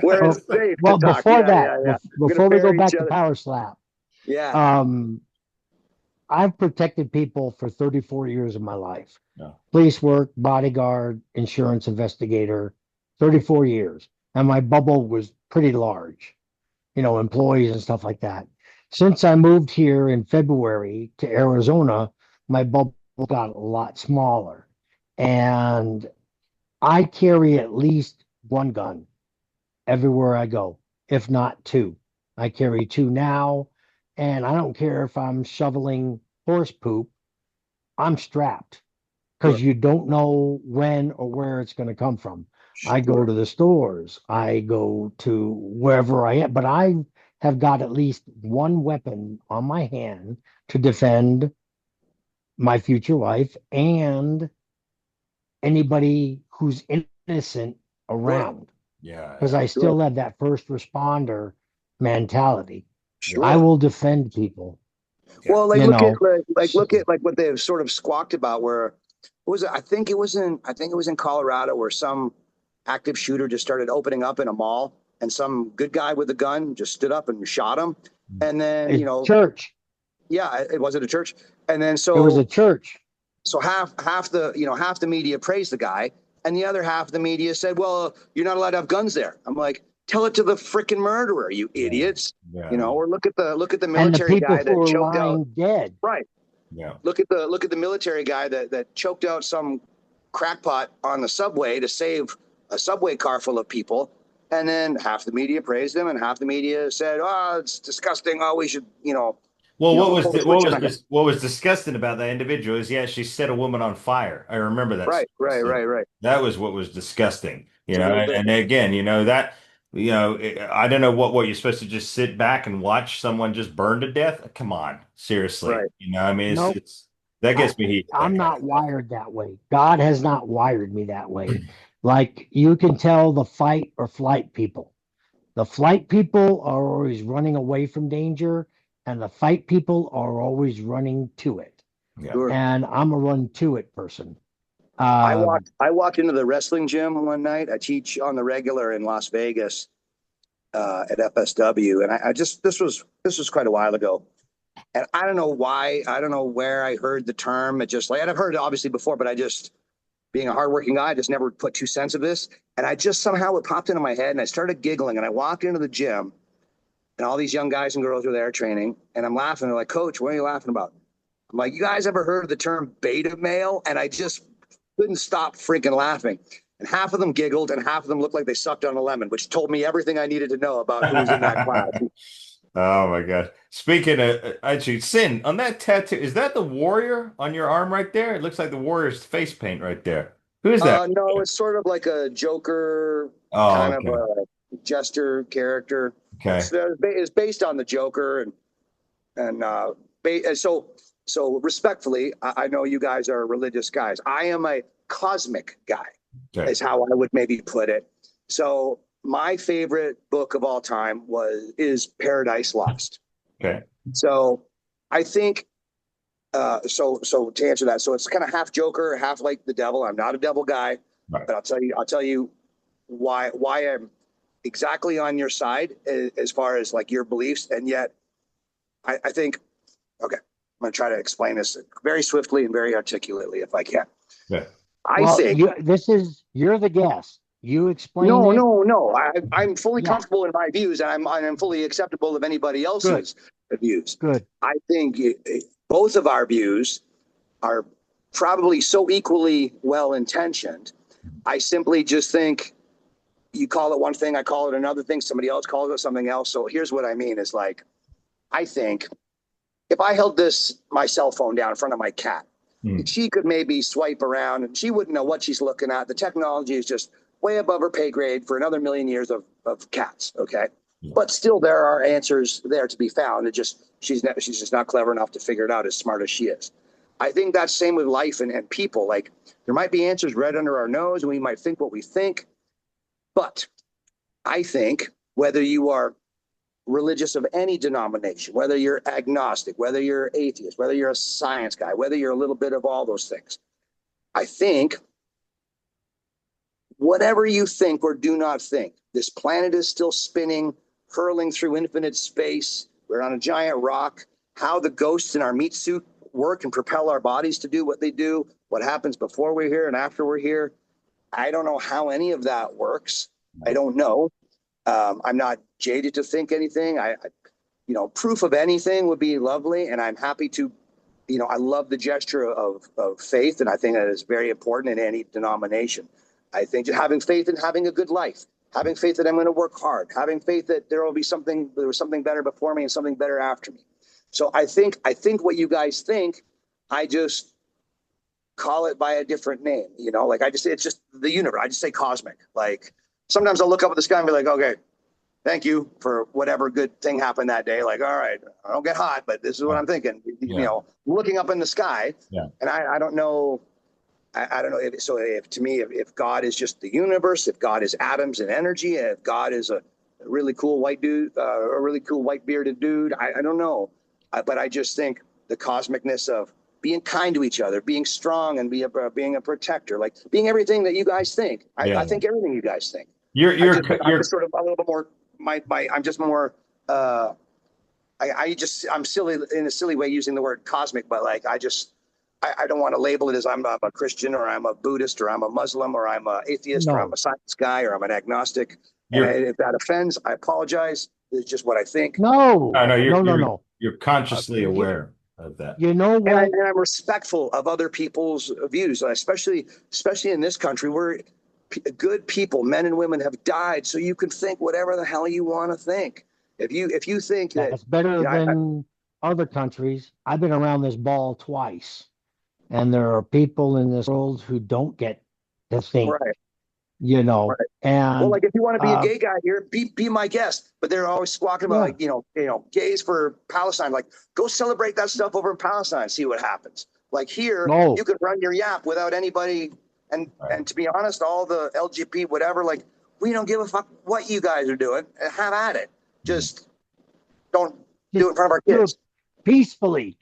Speaker 4: Where it's safe.
Speaker 3: Well, before we go back to
Speaker 4: other.
Speaker 3: power slap,
Speaker 4: Yeah.
Speaker 3: I've protected people for 34 years of my life.
Speaker 2: Yeah.
Speaker 3: Police work, bodyguard, insurance investigator, 34 years. And my bubble was pretty large, employees and stuff like that. Since I moved here in February to Arizona, my bubble got a lot smaller. And I carry at least one gun everywhere I go, if not two. I carry two now, and I don't care if I'm shoveling horse poop, I'm strapped because you don't know when or where it's going to come from. I go to the stores, I go to wherever I am, but I have got at least one weapon on my hand to defend my future wife and anybody who's innocent around.
Speaker 2: Yeah.
Speaker 3: Because I still have that first responder mentality.
Speaker 4: Sure.
Speaker 3: I will defend people.
Speaker 4: Well, look at what they've sort of squawked about. Where was it? I think it was in Colorado, where some active shooter just started opening up in a mall, and some good guy with a gun just stood up and shot him. And then
Speaker 3: church.
Speaker 4: Yeah, it was at a church. And then
Speaker 3: it was a church.
Speaker 4: So half the media praised the guy, and the other half of the media said, "Well, you're not allowed to have guns there." I'm like, tell it to the freaking murderer, you idiots. Or look at the military guy that choked out
Speaker 3: dead.
Speaker 4: Right.
Speaker 2: Yeah.
Speaker 4: Look at the military guy that choked out some crackpot on the subway to save a subway car full of people. And then half the media praised him and half the media said, "Oh, it's disgusting. Oh, we should,
Speaker 2: Well, what was disgusting about that individual is he actually set a woman on fire. I remember that.
Speaker 4: Right.
Speaker 2: That was what was disgusting, and again, that, I don't know what you're supposed to just sit back and watch someone just burn to death. Come on, seriously.
Speaker 4: Right.
Speaker 2: I mean, it's that gets me heat.
Speaker 3: I'm not wired that way. God has not wired me that way. Like you can tell the fight or flight people. The flight people are always running away from danger, and the fight people are always running to it.
Speaker 2: Yeah.
Speaker 4: Sure.
Speaker 3: And I'm a run to it person.
Speaker 4: I walked into the wrestling gym one night. I teach on the regular in Las Vegas at FSW, and this was quite a while ago. And I don't know why, I don't know where I heard the term. It just and I've heard it obviously before, but I just, being a hardworking guy, I just never put 2 cents of this. And I just somehow it popped into my head, and I started giggling. And I walked into the gym, and all these young guys and girls were there training, and I'm laughing. They're like, "Coach, what are you laughing about?" I'm like, "You guys ever heard of the term beta male?" And I just couldn't stop freaking laughing. And half of them giggled, and half of them looked like they sucked on a lemon, which told me everything I needed to know about who was in that class.
Speaker 2: Oh my God. Speaking of, actually, Sin, on that tattoo, is that the warrior on your arm right there? It looks like the warrior's face paint right there. Who is that?
Speaker 4: No, it's sort of like a Joker
Speaker 2: of
Speaker 4: a jester character.
Speaker 2: Okay.
Speaker 4: It's based on the Joker, so respectfully, I know you guys are religious guys. I am a cosmic guy, is how I would maybe put it. So my favorite book of all time is Paradise Lost.
Speaker 2: Okay.
Speaker 4: So I think So to answer that, so it's kind of half Joker, half like the devil. I'm not a devil guy,
Speaker 2: Right.
Speaker 4: but I'll tell you why I'm exactly on your side as far as like your beliefs, and yet I think, okay, I'm going to try to explain this very swiftly and very articulately if I can.
Speaker 2: Yeah.
Speaker 4: I
Speaker 3: Well,
Speaker 4: think
Speaker 3: you're the guest. You explain
Speaker 4: no,
Speaker 3: it.
Speaker 4: no, no. I'm fully
Speaker 3: Yeah.
Speaker 4: comfortable in my views, and I'm fully acceptable of anybody else's views.
Speaker 3: Good.
Speaker 4: I think both of our views are probably so equally well intentioned. I simply just think you call it one thing, I call it another thing, somebody else calls it something else. So here's what I mean is like, I think if I held my cell phone down in front of my cat, she could maybe swipe around and she wouldn't know what she's looking at. The technology is just way above her pay grade for another million years of cats. Okay. But still there are answers there to be found. She's just not clever enough to figure it out as smart as she is. I think that's same with life and people. Like there might be answers right under our nose and we might think what we think. But I think whether you are religious of any denomination, whether you're agnostic, whether you're atheist, whether you're a science guy, whether you're a little bit of all those things, I think whatever you think or do not think, this planet is still spinning, hurling through infinite space. We're on a giant rock. How the ghosts in our meat suit work and propel our bodies to do what they do, what happens before we're here and after we're here, I don't know how any of that works. I don't know. I'm not jaded to think anything. Proof of anything would be lovely. And I'm happy to, I love the gesture of faith. And I think that is very important in any denomination. I think having faith in having a good life, having faith that I'm going to work hard, having faith that there was something better before me and something better after me. So I think what you guys think, I just call it by a different name, like it's just the universe. I just say cosmic. Like sometimes I'll look up at the sky and be like, okay, thank you for whatever good thing happened that day. Like, all right, I don't get hot, but this is what I'm thinking, looking up in the sky. Yeah. And I don't know. I don't know. If to me, if God is just the universe, if God is atoms and energy, if God is a really cool white dude, a really cool white bearded dude, I don't know. But I just think the cosmicness of being kind to each other, being strong and being a protector, like being everything that you guys think. I think everything you guys think.
Speaker 2: You're
Speaker 4: I'm just sort of a little bit more, I'm just more, I'm silly in a silly way using the word cosmic, but like, I don't want to label it as I'm a Christian or I'm a Buddhist or I'm a Muslim or I'm an atheist or I'm a science guy or I'm an agnostic. And if that offends, I apologize. It's just what I think.
Speaker 3: No.
Speaker 2: You're consciously aware of that.
Speaker 3: You know what?
Speaker 4: And I'm respectful of other people's views, especially in this country where good people, men and women, have died. So you can think whatever the hell you want to think. If you think
Speaker 3: that's better than other countries. I've been around this ball twice. And there are people in this world who don't get to think,
Speaker 4: right.
Speaker 3: And
Speaker 4: well, like if you want to be a gay guy here, be my guest. But they're always squawking about gays for Palestine. Like, go celebrate that stuff over in Palestine, see what happens. Like here, you can run your yap without anybody. And to be honest, all the LGBT whatever, like we don't give a fuck what you guys are doing. Have at it. Just don't do it in front of our kids.
Speaker 3: Peacefully.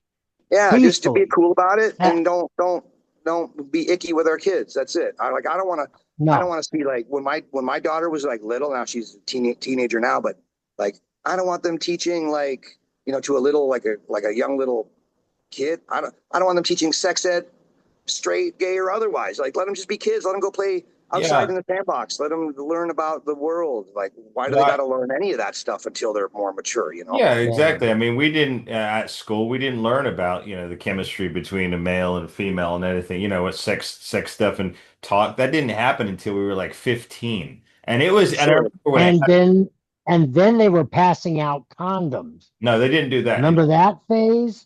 Speaker 4: Yeah, just to be cool about it and don't be icky with our kids. That's it. I don't want to see like when my daughter was like little. Now she's a teenager now, but like I don't want them teaching like to a little like a young little kid. I don't want them teaching sex ed, straight, gay or otherwise. Like let them just be kids. Let them go play outside in the sandbox. Let them learn about the world. Like why do they got to learn any of that stuff until they're more mature?
Speaker 2: Yeah, exactly. I mean, we didn't at school. We didn't learn about the chemistry between a male and a female and anything. What sex stuff and talk that didn't happen until we were like 15. And it was
Speaker 3: and then they were passing out condoms.
Speaker 2: No, they didn't do that.
Speaker 3: Remember that phase?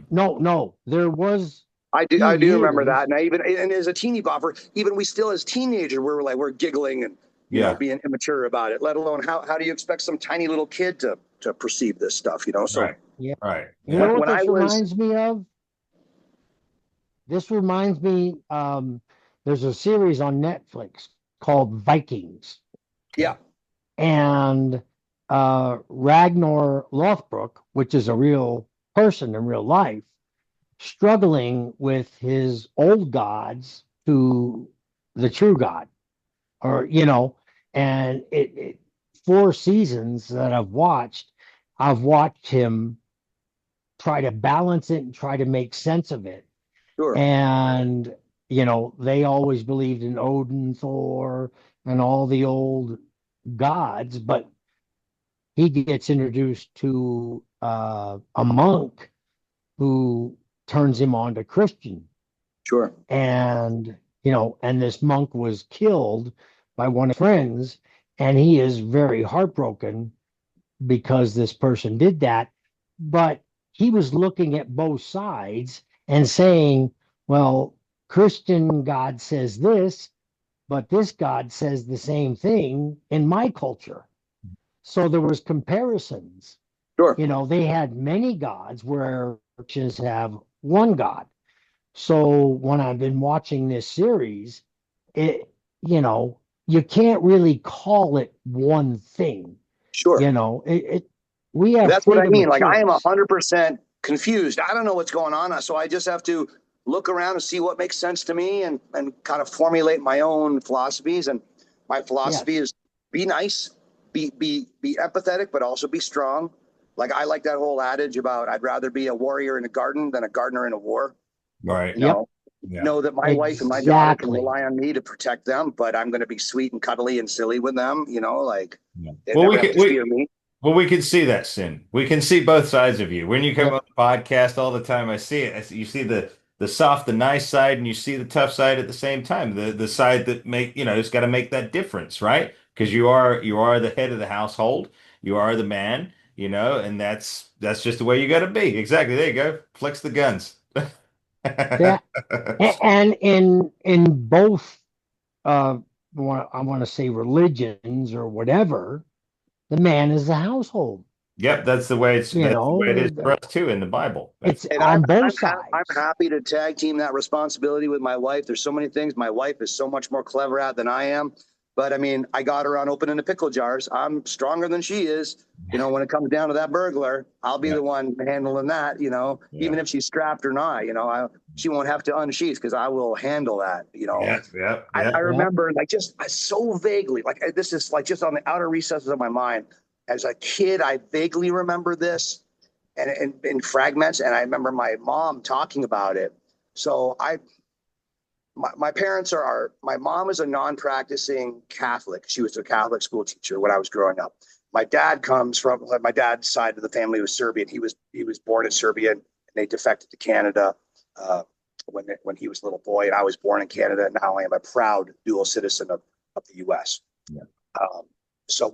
Speaker 3: No, there was.
Speaker 4: I do remember that. And as a teeny bopper, even we still as teenagers, we're giggling and being immature about it. Let alone how do you expect some tiny little kid to perceive this stuff? So
Speaker 2: right. Right.
Speaker 3: You know what this reminds me of? This reminds me. There's a series on Netflix called Vikings.
Speaker 4: Yeah.
Speaker 3: And Ragnar Lothbrok, which is a real person in real life, struggling with his old gods to the true God, or and it 4 seasons that I've watched him try to balance it and try to make sense of it.
Speaker 4: Sure.
Speaker 3: And they always believed in Odin, Thor, and all the old gods, but he gets introduced to a monk who turns him on to Christian.
Speaker 4: Sure.
Speaker 3: And and this monk was killed by one of his friends, and he is very heartbroken because this person did that. But he was looking at both sides and saying, well, Christian God says this, but this God says the same thing in my culture. So there was comparisons.
Speaker 4: Sure.
Speaker 3: They had many gods where churches have one God. So when I've been watching this series, you can't really call it one thing.
Speaker 4: Sure.
Speaker 3: We have
Speaker 4: That's what I
Speaker 3: freedom
Speaker 4: mean.
Speaker 3: of
Speaker 4: Like, I am
Speaker 3: choice.
Speaker 4: 100% confused. I don't know what's going on. So I just have to look around and see what makes sense to me, and kind of formulate my own philosophies. And my philosophy is be nice, be empathetic, but also be strong. Like, I like that whole adage about I'd rather be a warrior in a garden than a gardener in a war.
Speaker 2: Right.
Speaker 5: Yeah.
Speaker 4: Know that my wife and my daughter can
Speaker 3: Exactly.
Speaker 4: rely on me to protect them, but I'm going to be sweet and cuddly and silly with them. Like,
Speaker 2: Yeah.
Speaker 4: they
Speaker 2: Well,
Speaker 4: never have to fear me.
Speaker 2: well, we can see that, Sin. We can see both sides of you. When you come
Speaker 3: Yep.
Speaker 2: on the podcast all the time, I see it. You see the soft, the nice side, and you see the tough side at the same time. The side that it's got to make that difference, right? Because you are the head of the household. You are the man, and that's just the way you got to be. Exactly. There you go. Flex the guns.
Speaker 3: Yeah. And in both I want to say religions or whatever, the man is the household.
Speaker 2: Yep, that's the way it is for us too in the Bible.
Speaker 3: It's
Speaker 4: And
Speaker 3: on both
Speaker 4: I'm
Speaker 3: sides.
Speaker 4: happy to tag team that responsibility with my wife. There's so many things my wife is so much more clever at than I am. But I mean, I got her on opening the pickle jars. I'm stronger than she is. When it comes down to that burglar, I'll be
Speaker 2: Yeah.
Speaker 4: the one handling that,
Speaker 2: Yeah.
Speaker 4: even if she's strapped or not, she won't have to unsheath because I will handle that,
Speaker 2: Yeah, yeah,
Speaker 4: I
Speaker 2: yeah.
Speaker 4: remember, like, just so vaguely, like, this is like just on the outer recesses of my mind. As a kid, I vaguely remember this, and in fragments, and I remember my mom talking about it. So my parents my mom is a non-practicing Catholic. She was a Catholic school teacher when I was growing up. My dad comes from, my dad's side of the family was Serbian. He was born in Serbia, and they defected to Canada when he was a little boy. And I was born in Canada, and now I am a proud dual citizen of the U.S.
Speaker 2: Yeah.
Speaker 4: So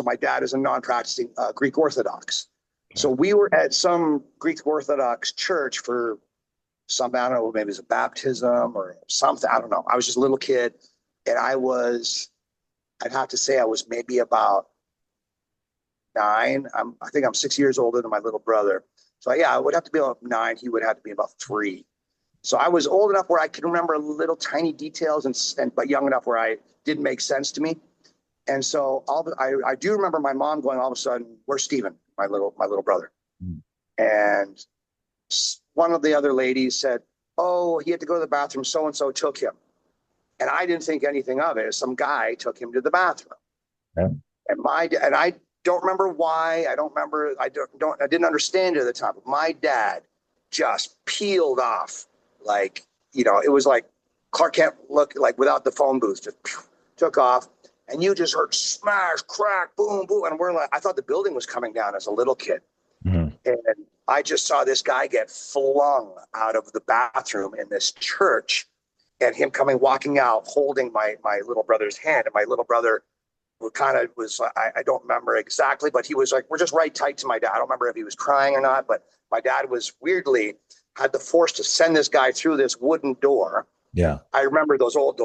Speaker 4: my dad is a non-practicing Greek Orthodox. So we were at some Greek Orthodox church for I don't know, maybe it was a baptism or something. I don't know. I was just a little kid, and I'd have to say I was maybe about 9. I think I'm 6 years older than my little brother. So yeah, I would have to be about 9. He would have to be about 3. So I was old enough where I could remember little tiny details, but young enough where I didn't make sense to me. And so I do remember my mom going all of a sudden, "Where's Steven, my little brother?"
Speaker 2: Mm.
Speaker 4: And one of the other ladies said, "Oh, he had to go to the bathroom. So and so took him." And I didn't think anything of it. Some guy took him to the bathroom.
Speaker 2: Yeah.
Speaker 4: And I don't remember why. I don't remember. I didn't understand it at the time. But my dad just peeled off, like, it was like Clark Kent look, like, without the phone booth, just took off. And you just heard smash, crack, boom, boom. And we're like, I thought the building was coming down as a little kid.
Speaker 2: Mhm.
Speaker 4: And I just saw this guy get flung out of the bathroom in this church, and him walking out, holding my little brother's hand. And my little brother I don't remember exactly, but he was like, we're just right tight to my dad. I don't remember if he was crying or not, but my dad was weirdly had the force to send this guy through this wooden door.
Speaker 5: Yeah.
Speaker 4: I remember those old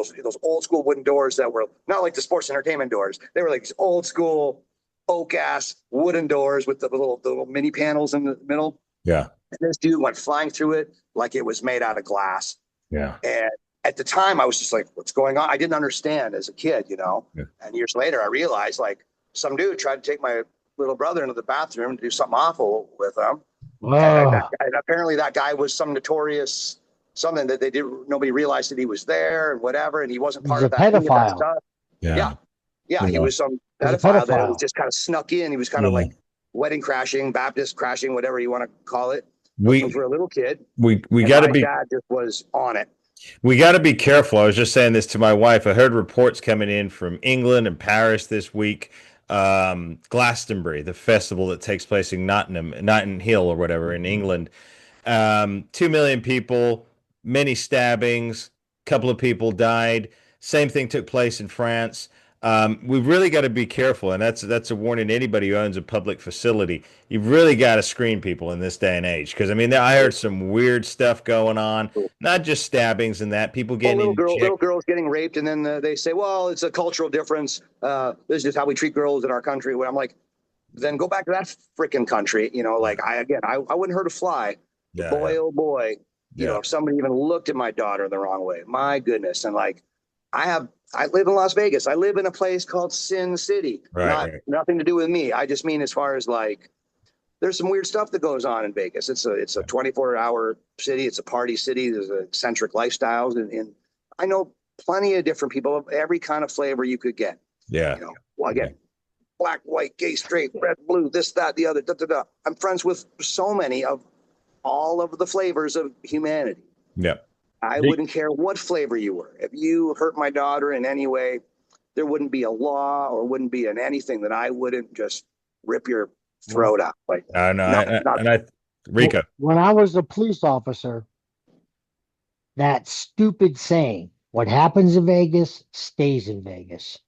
Speaker 4: school wooden doors that were not like the sports entertainment doors. They were like these old school oak ass wooden doors with the little mini panels in the middle.
Speaker 5: Yeah.
Speaker 4: And this dude went flying through it like it was made out of glass.
Speaker 5: Yeah.
Speaker 4: And at the time I was just like, what's going on? I didn't understand as a kid,
Speaker 5: Yeah.
Speaker 4: And years later I realized, like, some dude tried to take my little brother into the bathroom to do something awful with him.
Speaker 3: Oh,
Speaker 4: And apparently that guy was some notorious something that nobody realized that he was there and whatever, and he wasn't
Speaker 3: he's
Speaker 4: part
Speaker 3: a
Speaker 4: of that any of that
Speaker 3: pedophile.
Speaker 4: stuff. Yeah,
Speaker 5: Yeah.
Speaker 4: yeah, he
Speaker 5: Yeah.
Speaker 4: was some
Speaker 3: He's a
Speaker 4: pedophile that was
Speaker 3: pedophile.
Speaker 4: just kind of snuck in. He was kind of
Speaker 5: Yeah.
Speaker 4: like wedding crashing, Baptist crashing, whatever you want to call it, looking
Speaker 5: We
Speaker 4: for a little kid.
Speaker 5: we
Speaker 4: And
Speaker 5: got to
Speaker 4: my
Speaker 5: be
Speaker 4: dad just was on it.
Speaker 5: we got to be careful. I was just saying this to my wife. I heard reports coming in from England and Paris this week. Glastonbury, the festival that takes place in Notting Hill or whatever in England. 2 million people, many stabbings, a couple of people died. Same thing took place in France. We've really got to be careful, and that's a warning to anybody who owns a public facility. You've really got to screen people in this day and age because I mean, I heard some weird stuff going on, not just stabbings and that people
Speaker 4: Well,
Speaker 5: getting
Speaker 4: little girls getting raped, and then they say, "Well, it's a cultural difference. This is just how we treat girls in our country." When I'm like, then go back to that freaking country. Like I wouldn't hurt a fly. But
Speaker 5: Yeah,
Speaker 4: boy, oh boy,
Speaker 5: yeah,
Speaker 4: if somebody even looked at my daughter the wrong way, my goodness. And like, I live in Las Vegas. I live in a place called Sin City.
Speaker 5: right.
Speaker 4: Nothing to do with me. I just mean as far as like, there's some weird stuff that goes on in Vegas. It's a 24-hour city. It's a party city. There's eccentric lifestyles, and I know plenty of different people of every kind of flavor you could get.
Speaker 5: Yeah,
Speaker 4: Well, again, black, white, gay, straight, red, blue, this, that, the other. Da, da, da. I'm friends with so many of all of the flavors of humanity.
Speaker 5: yeah.
Speaker 4: I wouldn't care what flavor you were. If you hurt my daughter in any way, there wouldn't be a law or wouldn't be anything that I wouldn't just rip your throat out. Like,
Speaker 5: I know. Rico.
Speaker 3: When I was a police officer, that stupid saying, what happens in Vegas stays in Vegas.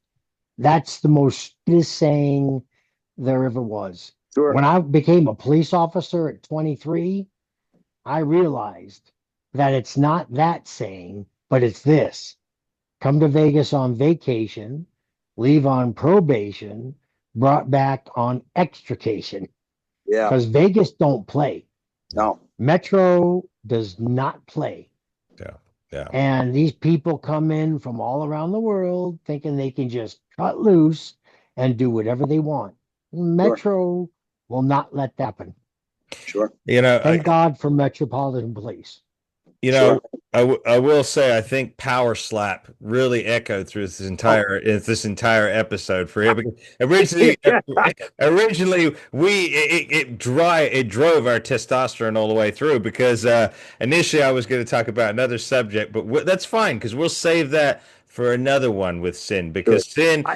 Speaker 3: That's the most stupidest saying there ever was.
Speaker 4: sure.
Speaker 3: When I became a police officer at 23, I realized that it's not that saying, but it's this. Come to Vegas on vacation, leave on probation, brought back on extrication.
Speaker 4: Yeah.
Speaker 3: Because Vegas don't play.
Speaker 4: No.
Speaker 3: Metro does not play.
Speaker 5: Yeah.
Speaker 3: And these people come in from all around the world thinking they can just cut loose and do whatever they want. Metro will not let that happen.
Speaker 4: Sure.
Speaker 3: Thank God for Metropolitan Police.
Speaker 5: I will say I think Power Slap really echoed through this entire episode for him. Originally, it drove our testosterone all the way through because initially I was going to talk about another subject, but that's fine because we'll save that for another one with Sin because Sin.
Speaker 4: I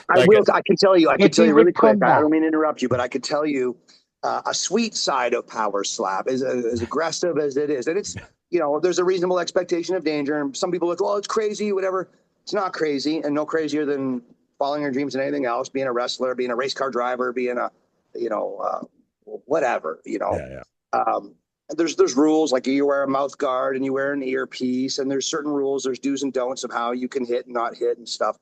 Speaker 4: can tell you really quick. I don't mean to interrupt you, but I could tell you a sweet side of Power Slap is as aggressive as it is, and it's. There's a reasonable expectation of danger. And some people look, oh, it's crazy, whatever. It's not crazy, and no crazier than following your dreams and anything else, being a wrestler, being a race car driver, being a, whatever, There's rules, like you wear a mouth guard and you wear an earpiece, and there's certain rules, there's do's and don'ts of how you can hit and not hit and stuff.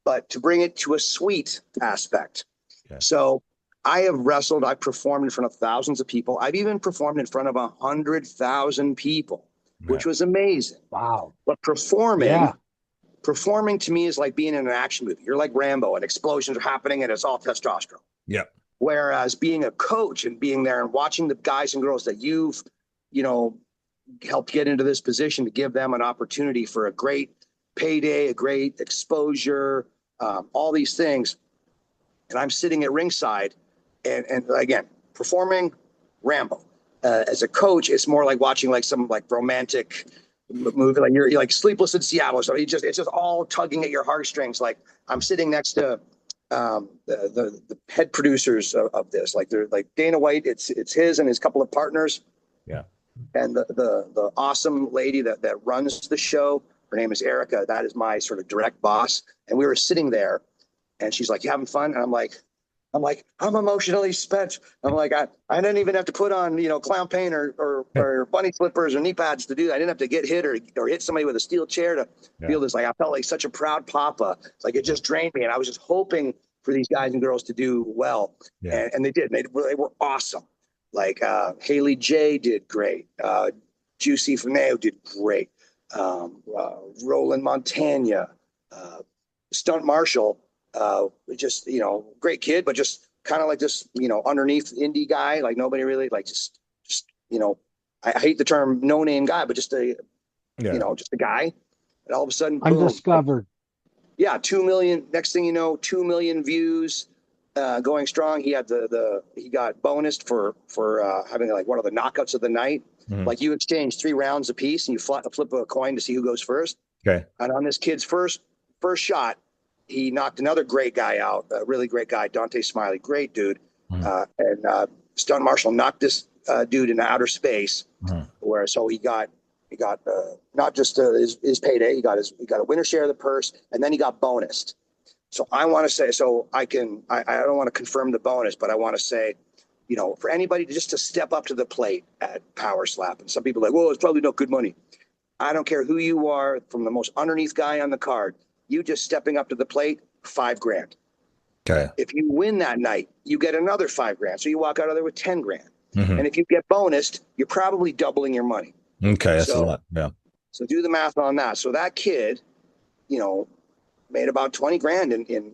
Speaker 4: But to bring it to a sweet aspect. Okay. So I have wrestled, I've performed in front of thousands of people. I've even performed in front of 100,000 people, which was amazing.
Speaker 3: Wow.
Speaker 4: But performing to me is like being in an action movie. You're like Rambo and explosions are happening and it's all testosterone.
Speaker 5: Yep.
Speaker 4: Whereas being a coach and being there and watching the guys and girls that you've, helped get into this position to give them an opportunity for a great payday, a great exposure, all these things. And I'm sitting at ringside. And again, performing Rambo. As a coach, it's more like watching like some like romantic movie, like you're like Sleepless in Seattle. So it's just all tugging at your heartstrings. Like I'm sitting next to the head producers of this. Like they're like Dana White. It's his and his couple of partners.
Speaker 5: Yeah. And
Speaker 4: the awesome lady that runs the show. Her name is Erica. That is my sort of direct boss. And we were sitting there, and she's like, "You having fun?" And I'm like, I'm emotionally spent. I'm like, I didn't even have to put on, clown paint or bunny slippers or knee pads to do that. I didn't have to get hit or hit somebody with a steel chair to feel this. Like, I felt like such a proud papa. It's like, it just drained me. And I was just hoping for these guys and girls to do well. Yeah. And they did. They were awesome. Like, Haley J did great. Juicy Fineo did great. Roland Montagna, Stunt Marshall, just, great kid, but just kind of like this, underneath indie guy, like nobody really like just, you know, I hate the term no name guy, but just a,
Speaker 5: Yeah.
Speaker 4: you know, just a guy. And all of a sudden, boom.
Speaker 3: Undiscovered.
Speaker 4: Yeah, 2 million. Next thing you know, 2 million views, going strong. He had he got bonused for having like one of the knockouts of the night.
Speaker 5: Mhm.
Speaker 4: Like you exchange 3 rounds apiece, and you flip a coin to see who goes first.
Speaker 5: Okay.
Speaker 4: And on this kid's first shot, he knocked another great guy out, a really great guy, Dante Smiley, great dude.
Speaker 5: Mhm.
Speaker 4: And Stunt Marshall knocked this dude into outer space,
Speaker 5: Mhm.
Speaker 4: where so he got not just his payday, he got a winner share of the purse, and then he got bonused. So I want to say, so I don't want to confirm the bonus, but I want to say, you know, for anybody just to step up to the plate at Power Slap, and some people are like, well, it's probably not good money. I don't care who you are, from the most underneath guy on the card, you just stepping up to the plate, $5,000.
Speaker 5: Okay.
Speaker 4: If you win that night, you get another $5,000. So you walk out of there with $10,000.
Speaker 5: Mhm.
Speaker 4: And if you get bonused, you're probably doubling your money.
Speaker 5: Okay, that's a
Speaker 4: So-
Speaker 5: lot. Yeah.
Speaker 4: So do the math on that. So that kid, you know, made about $20,000 in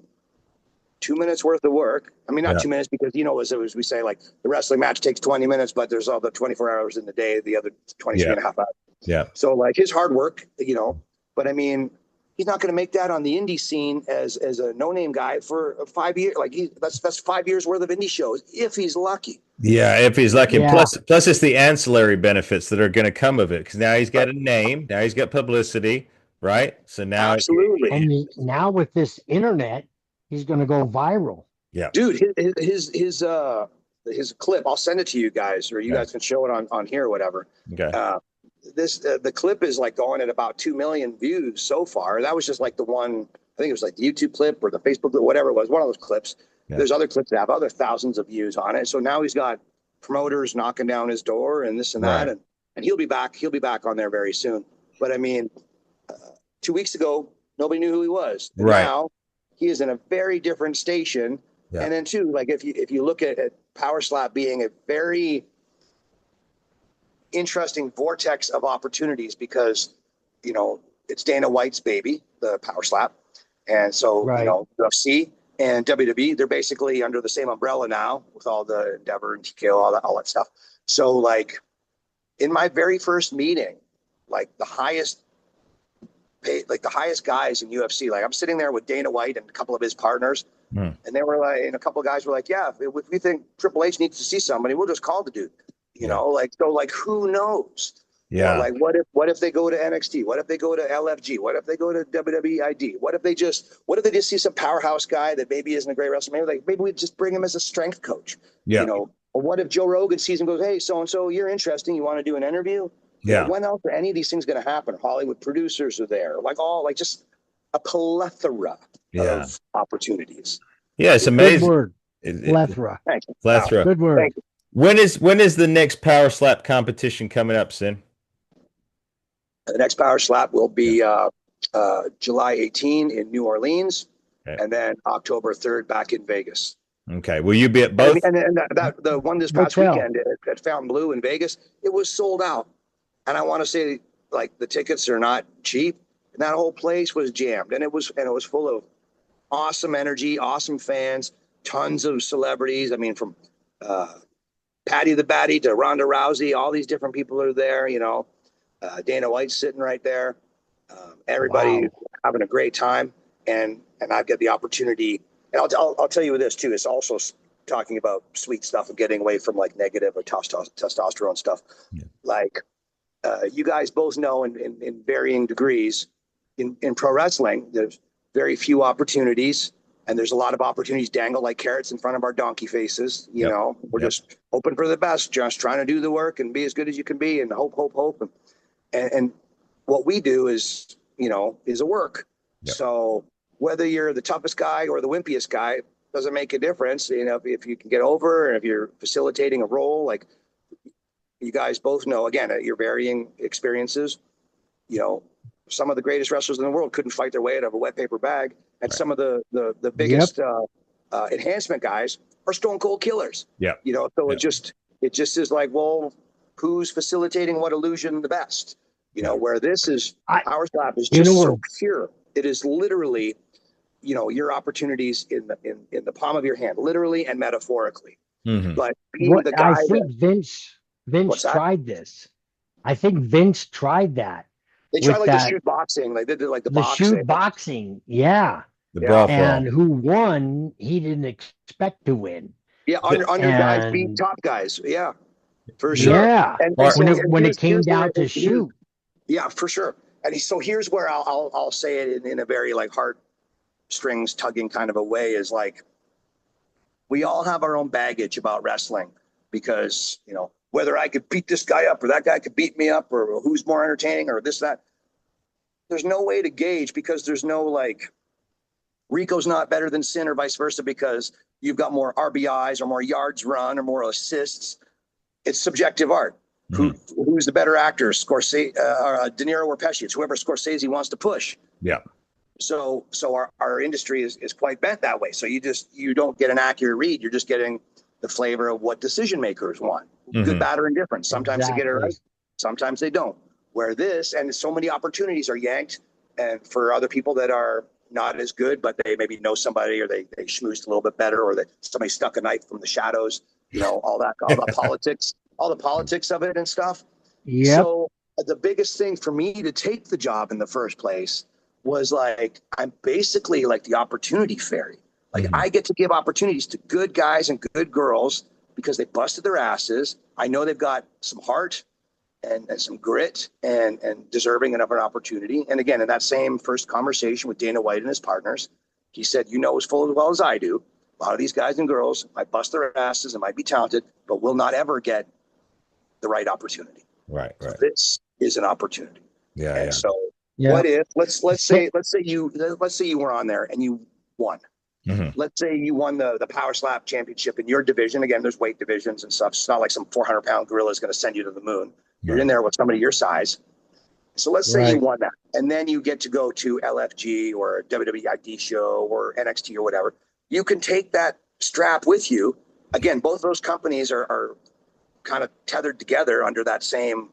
Speaker 4: 2 minutes worth of work. I mean, not
Speaker 5: Yeah.
Speaker 4: 2 minutes, because, you know, as we say, like the wrestling match takes 20 minutes, but there's all the 24 hours in the day, the other 23 and a half hours.
Speaker 5: Yeah.
Speaker 4: So like his hard work, you know, but I mean, he's not going to make that on the indie scene as a no-name guy for 5 years. Like that's 5 years worth of indie shows if he's lucky.
Speaker 5: Yeah, if he's lucky.
Speaker 3: Yeah.
Speaker 5: Plus it's the ancillary benefits that are going to come of it, because now he's got a name, now he's got publicity, right? So now
Speaker 4: Absolutely.
Speaker 3: And now with this internet, he's going to go viral.
Speaker 4: Dude, his clip, I'll send it to you guys, or you guys can show it on here or whatever.
Speaker 5: Okay.
Speaker 4: The clip is like going at about 2 million views so far. That was just like the one, I think it was like the YouTube clip or the Facebook clip, whatever it was, one of those clips.
Speaker 5: Yeah.
Speaker 4: There's other clips that have other thousands of views on it. So now he's got promoters knocking down his door and this and that.
Speaker 5: Right.
Speaker 4: And he'll be back on there very soon. But I mean, 2 weeks ago, nobody knew who he was. And
Speaker 5: Right.
Speaker 4: now he is in a very different station.
Speaker 5: Yeah.
Speaker 4: And then too, like if you look at Power Slap being a very interesting vortex of opportunities, because, you know, it's Dana White's baby, the Power Slap. And so,
Speaker 3: Right.
Speaker 4: you know, UFC and WWE, they're basically under the same umbrella now with all the Endeavor and TKO, all that stuff. So like in my very first meeting, like the highest guys in UFC, like I'm sitting there with Dana White and a couple of his partners.
Speaker 5: Hmm.
Speaker 4: And they were like, and a couple of guys were like, yeah, if we think Triple H needs to see somebody, we'll just call the dude. You know, like, so like, who knows?
Speaker 5: Yeah.
Speaker 4: You know, like what if they go to NXT? What if they go to LFG? What if they go to WWE ID? What if they just see some powerhouse guy that maybe isn't a great wrestler? Maybe we just bring him as a strength coach.
Speaker 5: Yeah.
Speaker 4: You know, or what if Joe Rogan sees him and goes, hey, so and so, you're interesting. You want to do an interview?
Speaker 5: Yeah.
Speaker 4: You know, when else are any of these things going to happen? Hollywood producers are there, like just a plethora of opportunities.
Speaker 5: Yeah, it's
Speaker 3: Good
Speaker 5: amazing.
Speaker 3: word. Plethora.
Speaker 4: Thank you.
Speaker 5: Plethora.
Speaker 3: Good word.
Speaker 4: Thank you.
Speaker 5: When is the next Power Slap competition coming up, Sin?
Speaker 4: The next Power Slap will be July 18 in New Orleans,
Speaker 5: Okay.
Speaker 4: and then October 3rd back in Vegas.
Speaker 5: Okay. Will you be at both?
Speaker 4: And that the one this past
Speaker 3: Hotel.
Speaker 4: weekend at Fontainebleau in Vegas, it was sold out. And I want to say, like, the tickets are not cheap, and that whole place was jammed, and it was full of awesome energy, awesome fans, tons of celebrities. I mean, from Patty the Batty to Ronda Rousey, all these different people are there. You know, Dana White's sitting right there. Everybody
Speaker 3: Wow.
Speaker 4: having a great time, and I get the opportunity. And I'll tell you this too. It's also talking about sweet stuff and getting away from like negative or testosterone stuff.
Speaker 5: Yeah.
Speaker 4: Like you guys both know in varying degrees in pro wrestling, there's very few opportunities, and there's a lot of opportunities dangled like carrots in front of our donkey faces. You
Speaker 5: Yep.
Speaker 4: know, we're
Speaker 5: Yep.
Speaker 4: just hoping for the best, just trying to do the work and be as good as you can be, and hope. And what we do is, you know, is a work.
Speaker 5: Yep.
Speaker 4: So whether you're the toughest guy or the wimpiest guy doesn't make a difference. You know, if you can get over, and if you're facilitating a role, like you guys both know, again, at your varying experiences, you know, some of the greatest wrestlers in the world couldn't fight their way out of a wet paper bag, and
Speaker 5: Right.
Speaker 4: some of the biggest enhancement guys are stone cold killers.
Speaker 5: Yeah.
Speaker 4: You know, so
Speaker 5: Yeah.
Speaker 4: it just is like, well, who's facilitating what illusion the best? You know, where this is Power Slap is
Speaker 3: You
Speaker 4: just
Speaker 3: know
Speaker 4: so
Speaker 3: what?
Speaker 4: pure. It is literally, you know, your opportunities in the palm of your hand, literally and metaphorically.
Speaker 5: Mhm.
Speaker 4: But being
Speaker 3: What
Speaker 4: the guy
Speaker 3: I think Vince Vince
Speaker 4: What's that?
Speaker 3: tried this. I think Vince tried that
Speaker 4: They tried
Speaker 3: with
Speaker 4: like the
Speaker 3: that
Speaker 4: shoot boxing. Like they did like the
Speaker 3: the shoot
Speaker 4: boxing.
Speaker 3: boxing. Yeah.
Speaker 5: The
Speaker 4: Yeah.
Speaker 5: brawl
Speaker 3: And
Speaker 5: fall.
Speaker 3: who won, he didn't expect to win.
Speaker 4: Yeah, under guys beat
Speaker 3: And
Speaker 4: top guys. Yeah, for sure.
Speaker 3: yeah,
Speaker 4: And so
Speaker 3: when it came
Speaker 4: here's where
Speaker 3: down to shoot,
Speaker 4: yeah, for sure. And so here's where I'll say it in a very like heartstrings tugging kind of a way is like we all have our own baggage about wrestling because whether I could beat this guy up or that guy could beat me up or who's more entertaining or this that. There's no way to gauge because there's no like Rico's not better than Sinn or vice versa because you've got more RBIs or more yards run or more assists. It's subjective art. Who's the better actor, Scorsese, De Niro or Pesci? It's whoever Scorsese wants to push.
Speaker 5: Yeah.
Speaker 4: So our industry is quite bent that way. So you don't get an accurate read. You're just getting the flavor of what decision makers want. Good, bad, or indifferent. Sometimes they get it right. Sometimes they don't. Where this and so many opportunities are yanked, and for other people that are not as good, but they maybe know somebody or they schmoozed a little bit better, or that somebody stuck a knife from the shadows. All the politics of it and stuff.
Speaker 3: Yep.
Speaker 4: So the biggest thing for me to take the job in the first place was like, I'm basically like the opportunity fairy. Like I get to give opportunities to good guys and good girls because they busted their asses. I know they've got some heart and some grit and deserving of an opportunity. And again, in that same first conversation with Dana White and his partners, he said, as full as well as I do, a lot of these guys and girls might bust their asses and might be talented, but will not ever get the right opportunity.
Speaker 5: Right.
Speaker 4: So this is an opportunity.
Speaker 5: Yeah.
Speaker 4: And so
Speaker 3: Yeah.
Speaker 4: what if let's say you were on there and you won. Let's say you won the Power Slap championship in your division. Again, there's weight divisions and stuff. It's not like some 400-pound gorilla is going to send you to the moon. You're in there with somebody your size. So let's say you won that. And then you get to go to LFG or WWE ID show or NXT or whatever. You can take that strap with you. Again, both those companies are kind of tethered together under that same,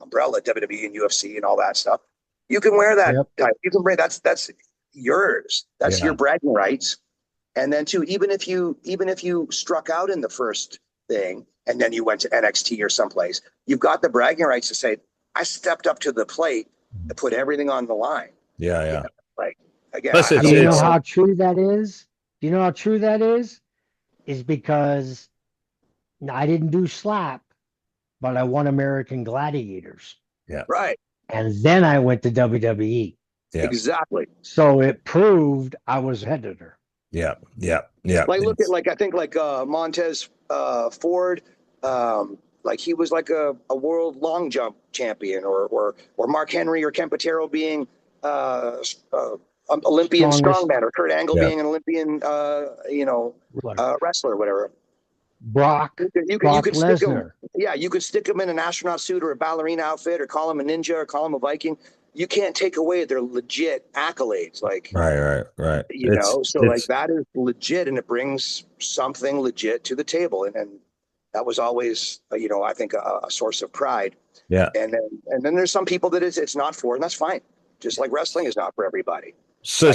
Speaker 4: umbrella, WWE and UFC and all that stuff. You can wear that. Yep. You can wear that's yours. That's your bragging rights. And then too, even if you struck out in the first thing and then you went to NXT or someplace, you've got the bragging rights to say, I stepped up to the plate and put everything on the line.
Speaker 5: Yeah.
Speaker 4: Like again,
Speaker 3: do you know how true that is? Do you know how true that is? Is because I didn't do slap, but I won American Gladiators.
Speaker 5: Yeah.
Speaker 4: Right.
Speaker 3: And then I went to WWE.
Speaker 5: Yeah.
Speaker 4: Exactly.
Speaker 3: So it proved I was editor.
Speaker 5: Yeah.
Speaker 4: Like look at I think Montez Ford, like he was like a world long jump champion, or Mark Henry or Ken Patero being Olympian strongman, or Kurt Angle being an Olympian wrestler, whatever.
Speaker 3: Brock Lesnar.
Speaker 4: You could stick him in an astronaut suit or a ballerina outfit, or call him a ninja, or call him a Viking. You can't take away their legit accolades. Like
Speaker 5: right.
Speaker 4: Like that is legit, and it brings something legit to the table, and that was always I think a source of pride.
Speaker 5: Yeah.
Speaker 4: And then there's some people that it's not for, and that's fine. Just like wrestling is not for everybody.
Speaker 5: So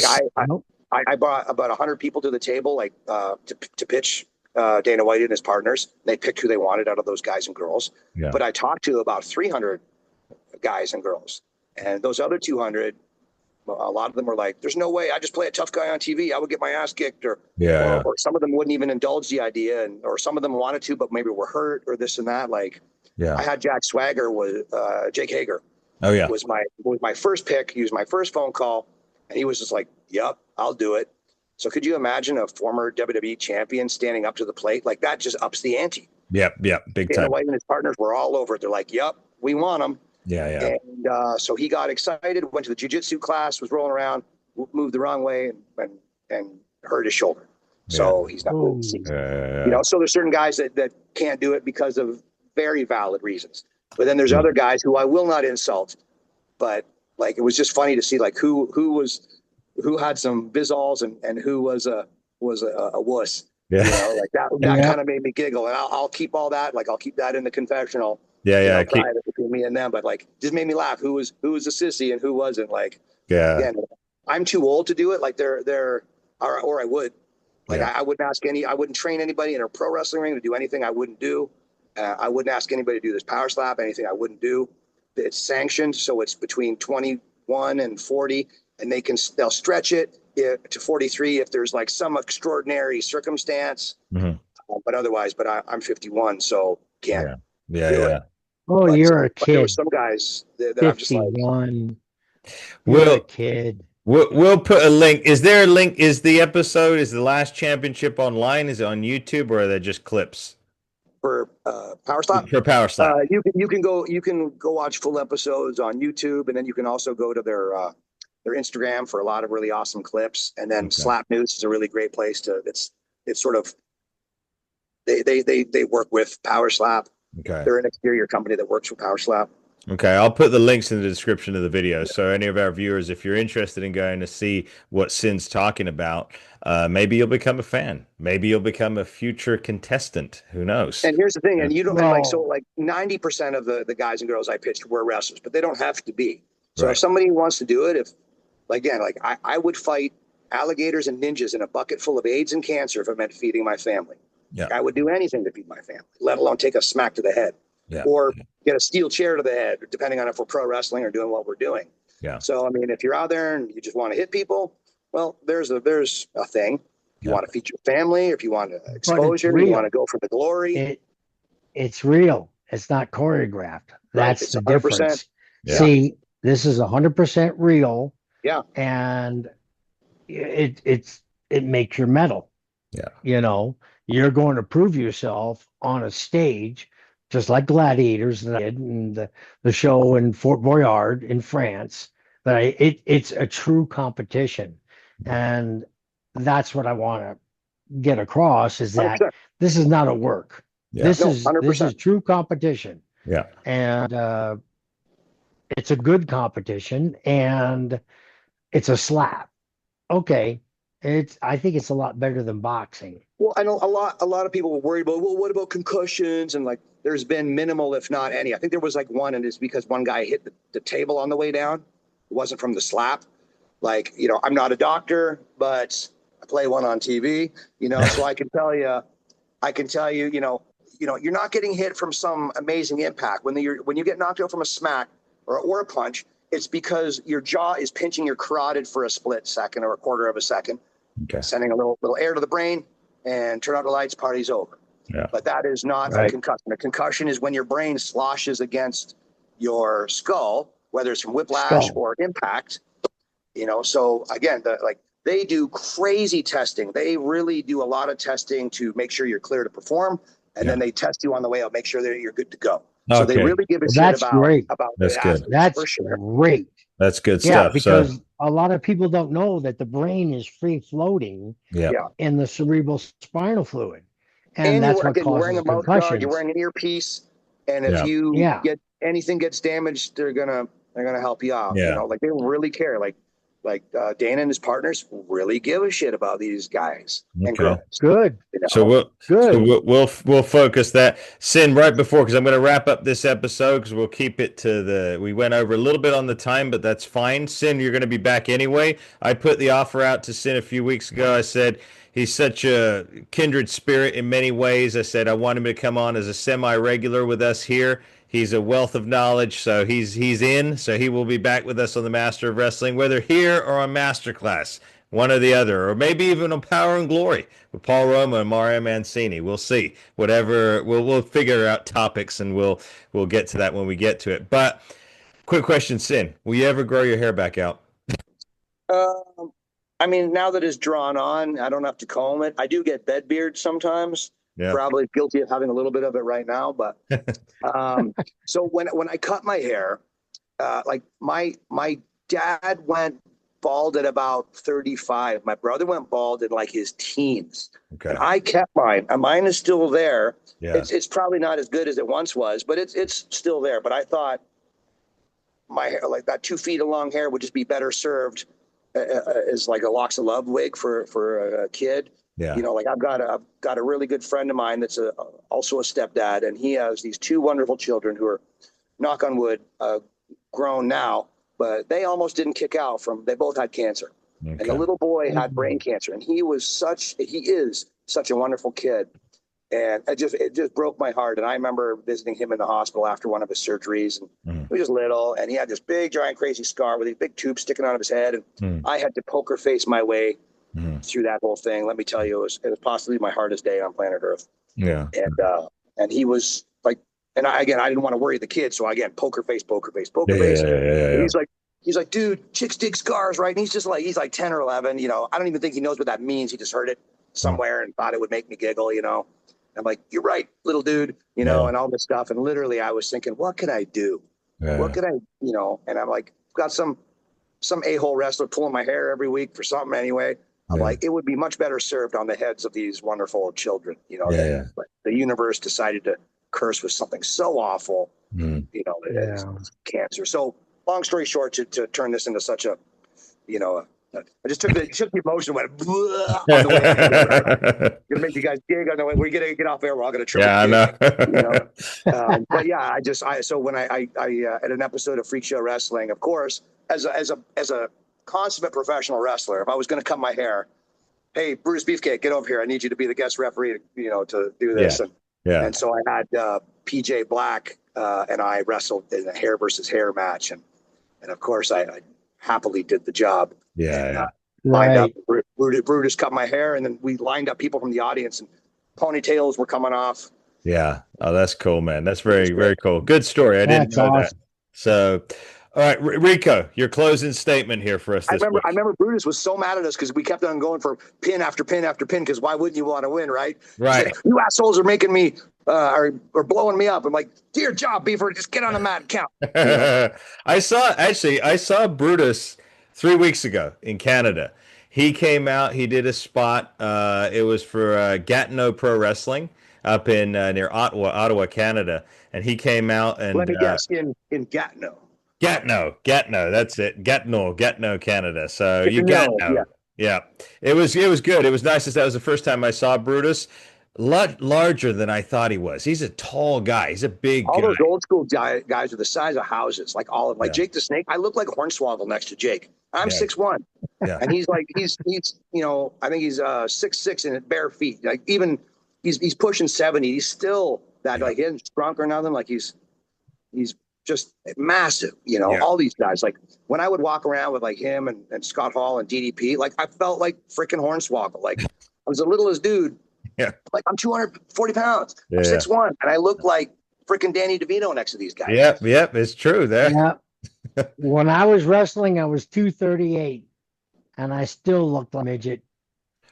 Speaker 4: I brought about 100 people to the table, like to pitch Dana White and his partners. They picked who they wanted out of those guys and girls. Yeah. But I talked to about 300 guys and girls. And those other 200, a lot of them were like, there's no way. I just play a tough guy on TV. I would get my ass kicked. Or some of them wouldn't even indulge the idea. Or some of them wanted to, but maybe were hurt or this and that. Like, I had Jack Swagger with Jake Hager.
Speaker 5: Oh, yeah.
Speaker 4: Was my first pick. He was my first phone call. And he was just like, yep, I'll do it. So could you imagine a former WWE champion standing up to the plate? Like that just ups the ante.
Speaker 5: Yep, big time.
Speaker 4: Dana White and his partners were all over it. They're like, yep, we want him.
Speaker 5: Yeah.
Speaker 4: And so he got excited, went to the jiu-jitsu class, was rolling around, moved the wrong way, and hurt his shoulder. So he's not good. So there's certain guys that can't do it because of very valid reasons. But then there's other guys who I will not insult, but like it was just funny to see like who had some bizzalls and who was a wuss. Yeah. Like that kind of made me giggle, and I'll keep all that. Like I'll keep that in the confessional. Private between me and them, but like just made me laugh. Who was a sissy and who wasn't? Like, again, I'm too old to do it. Like or I would. Like I wouldn't ask I wouldn't train anybody in a pro wrestling ring to do anything I wouldn't do. I wouldn't ask anybody to do this power slap. Anything I wouldn't do. It's sanctioned, so it's between 21 and 40, and they'll stretch it to 43 if there's like some extraordinary circumstance. But otherwise, I'm 51, so can't do it.
Speaker 3: Oh,
Speaker 4: But
Speaker 3: you're a
Speaker 4: there were
Speaker 3: kid.
Speaker 4: some guys that I'm just like,
Speaker 3: 51. You're a kid.
Speaker 2: We'll put a link. Is there a link? Is the last championship online? Is it on YouTube, or are they just clips?
Speaker 4: For power slap.
Speaker 2: For power slap,
Speaker 4: you can go watch full episodes on YouTube, and then you can also go to their Instagram for a lot of really awesome clips. And then Slap News is a really great place to. It's sort of they work with Power Slap.
Speaker 2: Okay.
Speaker 4: They're an exterior company that works with Power Slap.
Speaker 2: Okay, I'll put the links in the description of the video. So any of our viewers, if you're interested in going to see what Sinn's talking about, maybe you'll become a fan. Maybe you'll become a future contestant. Who knows?
Speaker 4: And here's the thing, and you don't like 90% of the guys and girls I pitched were wrestlers, but they don't have to be. So if somebody wants to do it, I would fight alligators and ninjas in a bucket full of AIDS and cancer if it meant feeding my family.
Speaker 2: Yeah.
Speaker 4: I would do anything to feed my family, let alone take a smack to the head.
Speaker 2: Yeah.
Speaker 4: Or get a steel chair to the head, depending on if we're pro wrestling or doing what we're doing.
Speaker 2: Yeah.
Speaker 4: So, I mean, if you're out there and you just want to hit people, well, there's a thing. You want to feed your family, or if you want exposure, you want to go for the glory.
Speaker 3: It's real. It's not choreographed. That's the 100%. Difference.
Speaker 2: Yeah.
Speaker 3: See, this is 100% real.
Speaker 4: Yeah.
Speaker 3: And it makes your medal.
Speaker 2: Yeah.
Speaker 3: You know, you're going to prove yourself on a stage, just like Gladiators and the show in Fort Boyard in France. That it's a true competition, and that's what I want to get across: is that 100%. This is not a work. Yeah. This is true competition.
Speaker 2: Yeah,
Speaker 3: and it's a good competition, and it's a slap. Okay. I think it's a lot better than boxing.
Speaker 4: Well, I know a lot of people were worried about, well, what about concussions? And like, there's been minimal, if not any. I think there was like one, and it's because one guy hit the table on the way down. It wasn't from the slap. Like, I'm not a doctor, but I play one on TV, so I can tell you, you're not getting hit from some amazing impact. When you get knocked out from a smack or a punch, it's because your jaw is pinching your carotid for a split second or a quarter of a second, sending a little air to the brain, and turn out the lights, party's over.
Speaker 2: Yeah.
Speaker 4: But that is not a concussion. A concussion is when your brain sloshes against your skull, whether it's from whiplash or impact. So again, they do crazy testing. They really do a lot of testing to make sure you're clear to perform, and then they test you on the way out, make sure that you're good to go. So they really give a shit about
Speaker 3: that's
Speaker 4: good.
Speaker 3: That's great.
Speaker 2: That's good stuff.
Speaker 3: Yeah, because a lot of people don't know that the brain is free floating in the cerebral spinal fluid. And that's what causes
Speaker 4: wearing a mouth guard,
Speaker 3: concussions.
Speaker 4: you're wearing an earpiece, and if you get anything gets damaged, they're gonna help you out.
Speaker 2: Yeah.
Speaker 4: They really care. Like Dana and his partners really give a shit about these guys and girls.
Speaker 3: Good.
Speaker 2: So we'll focus that. Sinn, right before, because I'm going to wrap up this episode, because we'll keep it to we went over a little bit on the time, but that's fine. Sinn, you're going to be back anyway. I put the offer out to Sinn a few weeks ago. I said he's such a kindred spirit in many ways. I said I want him to come on as a semi-regular with us here. He's a wealth of knowledge, so he's in. So he will be back with us on the Master of Wrestling, whether here or on Masterclass, one or the other, or maybe even on Power and Glory with Paul Roma and Mario Mancini. We'll see. Whatever, we'll figure out topics, and we'll get to that when we get to it. But quick question, Sinn, will you ever grow your hair back out?
Speaker 4: I mean, now that it's drawn on, I don't have to comb it. I do get bed beard sometimes.
Speaker 2: Yeah.
Speaker 4: Probably guilty of having a little bit of it right now, but so when I cut my hair, my dad went bald at about 35. My brother went bald in like his teens.
Speaker 2: Okay.
Speaker 4: And I kept mine. And mine is still there.
Speaker 2: Yeah.
Speaker 4: It's probably not as good as it once was, but it's still there. But I thought my hair, like that 2 feet of long hair, would just be better served as like a locks of love wig for a kid.
Speaker 2: Yeah.
Speaker 4: I've got a really good friend of mine that's also a stepdad, and he has these 2 wonderful children who are, knock on wood, grown now, but they almost didn't kick out they both had cancer. Okay. And the little boy had brain cancer, and he is such a wonderful kid. And it just broke my heart. And I remember visiting him in the hospital after one of his surgeries, and he was just little, and he had this big, giant, crazy scar with these big tubes sticking out of his head. And I had to poker face my way through that whole thing. Let me tell you, it was possibly my hardest day on planet Earth.
Speaker 5: Yeah.
Speaker 4: And he was like, and I didn't want to worry the kids, so again, poker face.
Speaker 5: Yeah.
Speaker 4: And he's like, dude, chicks dig scars, right? And he's like 10 or 11, I don't even think he knows what that means. He just heard it somewhere and thought it would make me giggle, I'm like, you're right, little dude, and all this stuff. And literally I was thinking, what could I do?
Speaker 5: Yeah.
Speaker 4: What could I, and I'm like, got some a-hole wrestler pulling my hair every week for something anyway. I'm like, it would be much better served on the heads of these wonderful children, But the universe decided to curse with something so awful, it's cancer. So long story short, to turn this into such a, I just took the emotion and went on the way out of here, right? Gonna make you guys gig on the way. We're gonna get off air. We're all gonna triple.
Speaker 5: Yeah, I know.
Speaker 4: But yeah, so when I at an episode of Freak Show Wrestling, of course, as a consummate professional wrestler, if I was gonna cut my hair, hey, Brutus Beefcake, get over here. I need you to be the guest referee, to do this. And so I had PJ Black and I wrestled in a hair versus hair match, and of course I happily did the job. Lined up. Brutus cut my hair, and then we lined up people from the audience, and ponytails were coming off.
Speaker 5: Yeah. Oh, that's cool, man. That's very, very cool. Good story. I didn't know that. So, all right, Rico, your closing statement here for us. I
Speaker 4: remember Brutus was so mad at us because we kept on going for pin after pin after pin. Because why wouldn't you want to win, right?
Speaker 5: Right.
Speaker 4: Like, you assholes are making me are blowing me up. I'm like, dear job, Beaver, just get on the mat and count.
Speaker 5: I saw Brutus 3 weeks ago in Canada. He came out. He did a spot. It was for Gatineau Pro Wrestling up in near Ottawa, Canada. And he came out and
Speaker 4: let me guess, in Gatineau.
Speaker 5: Gatineau, that's it. Gatineau, Canada. So you Gatineau. Yeah. It was good. It was nice. That was the first time I saw Brutus. Lot larger than I thought he was. He's a tall guy. He's a big guy.
Speaker 4: All those old school guys are the size of houses, like all of Jake the Snake. I look like Hornswoggle next to Jake. I'm 6'1", and he's I think he's 6'6" and bare feet. Like even he's pushing 70. He's still that like he hasn't shrunk or nothing. Like he's just massive. All these guys. Like when I would walk around with like him and Scott Hall and DDP, like I felt like freaking Hornswoggle. Like I was the littlest dude.
Speaker 5: Yeah.
Speaker 4: Like I'm 240 pounds. I'm 6'1", and I look like freaking Danny DeVito next to these guys.
Speaker 5: Yep, it's true. There.
Speaker 3: Yeah. When I was wrestling, I was 238, and I still looked like a midget.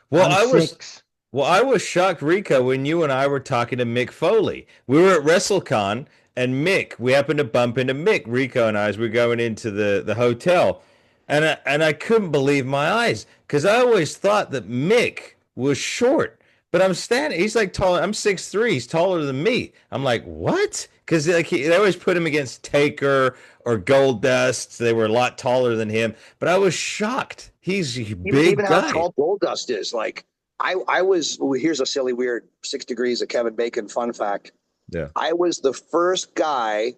Speaker 5: Well, I was shocked, Rico, when you and I were talking to Mick Foley. We were at WrestleCon, and we happened to bump into Mick, Rico and I, as we were going into the hotel, and I couldn't believe my eyes because I always thought that Mick was short. But I'm standing. He's like taller. I'm 6'3". He's taller than me. I'm like, what? Because they always put him against Taker or Goldust. They were a lot taller than him. But I was shocked. He's a big guy.
Speaker 4: How tall Goldust is. Like I was. Here's a silly, weird 6 degrees of Kevin Bacon fun fact.
Speaker 5: Yeah.
Speaker 4: I was the first guy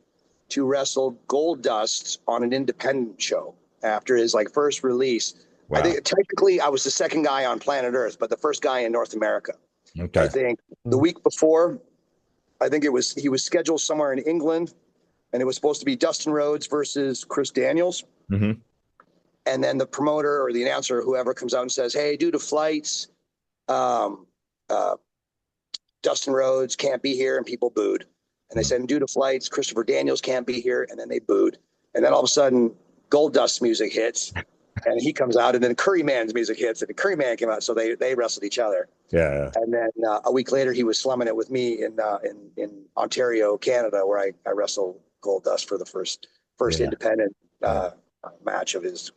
Speaker 4: to wrestle Goldust on an independent show after his first release. Wow. I think technically I was the second guy on planet Earth, but the first guy in North America.
Speaker 5: Okay.
Speaker 4: I think the week before, I think he was scheduled somewhere in England, and it was supposed to be Dustin Rhodes versus Chris Daniels.
Speaker 5: Mm-hmm.
Speaker 4: And then the promoter or the announcer or whoever comes out and says, hey, due to flights, Dustin Rhodes can't be here, and people booed. And they said, due to flights, Christopher Daniels can't be here, and then they booed. And then all of a sudden, Goldust's music hits. And he comes out, and then Curry Man's music hits, and Curry Man came out, so they wrestled each other.
Speaker 5: Yeah.
Speaker 4: And then a week later, he was slumming it with me in Ontario, Canada, where I wrestled Goldust for the first independent match of his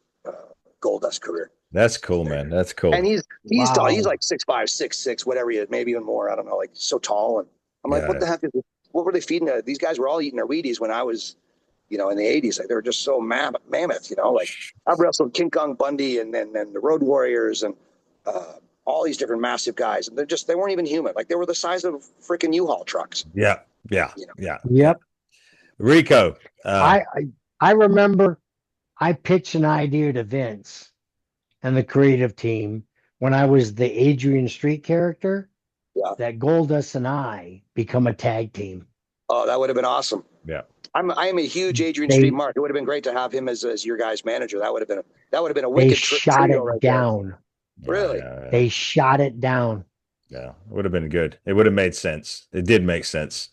Speaker 4: Goldust career.
Speaker 5: That's cool, man. That's cool.
Speaker 4: And he's tall. He's like 6'5", 6'6", whatever he is, maybe even more. I don't know. Like so tall, and I'm like, what the heck is this? What were they feeding? These guys were all eating their Wheaties when I was. In the 80s, like they were just so mammoth, like I've wrestled King Kong Bundy and the Road Warriors and all these different massive guys. And they weren't even human. Like they were the size of freaking U-Haul trucks.
Speaker 5: Yeah.
Speaker 3: Yep.
Speaker 5: Rico.
Speaker 3: I remember I pitched an idea to Vince and the creative team when I was the Adrian Street character. that Goldust and I become a tag team.
Speaker 4: Oh, that would have been awesome.
Speaker 2: Yeah.
Speaker 4: I am a huge Adrian
Speaker 3: They-
Speaker 4: Street mark. It would have been great to have him as your guys' manager. That would have been a
Speaker 3: They
Speaker 4: wicked
Speaker 3: shot
Speaker 4: trio
Speaker 3: it
Speaker 4: right
Speaker 3: down.
Speaker 4: Really?
Speaker 2: Yeah.
Speaker 3: They shot it down.
Speaker 2: Yeah, it would have been good. It would have made sense. It did make sense.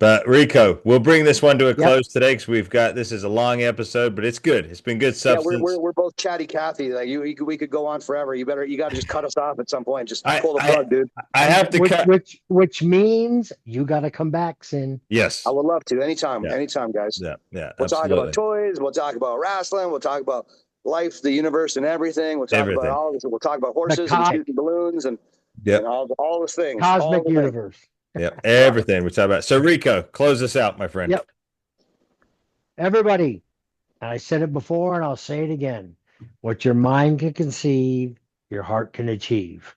Speaker 2: But Rico, we'll bring this one to a close today because this is a long episode, but it's good. It's been good substance.
Speaker 4: Yeah, we're both chatty Cathy. Like we could go on forever. You got to just cut us off at some point. Just pull the plug, dude.
Speaker 2: I have to cut.
Speaker 3: Which means you got to come back, Sin.
Speaker 2: Yes,
Speaker 4: I would love to anytime, guys.
Speaker 2: Yeah.
Speaker 4: We'll talk about toys. We'll talk about wrestling. We'll talk about life, the universe, and everything. We'll talk about all this. We'll talk about horses and shooting balloons and all the things.
Speaker 3: Cosmic universe.
Speaker 2: Yeah, everything we're talking about. So Rico, close us out, my friend.
Speaker 3: Yep. Everybody, and I said it before and I'll say it again. What your mind can conceive, your heart can achieve.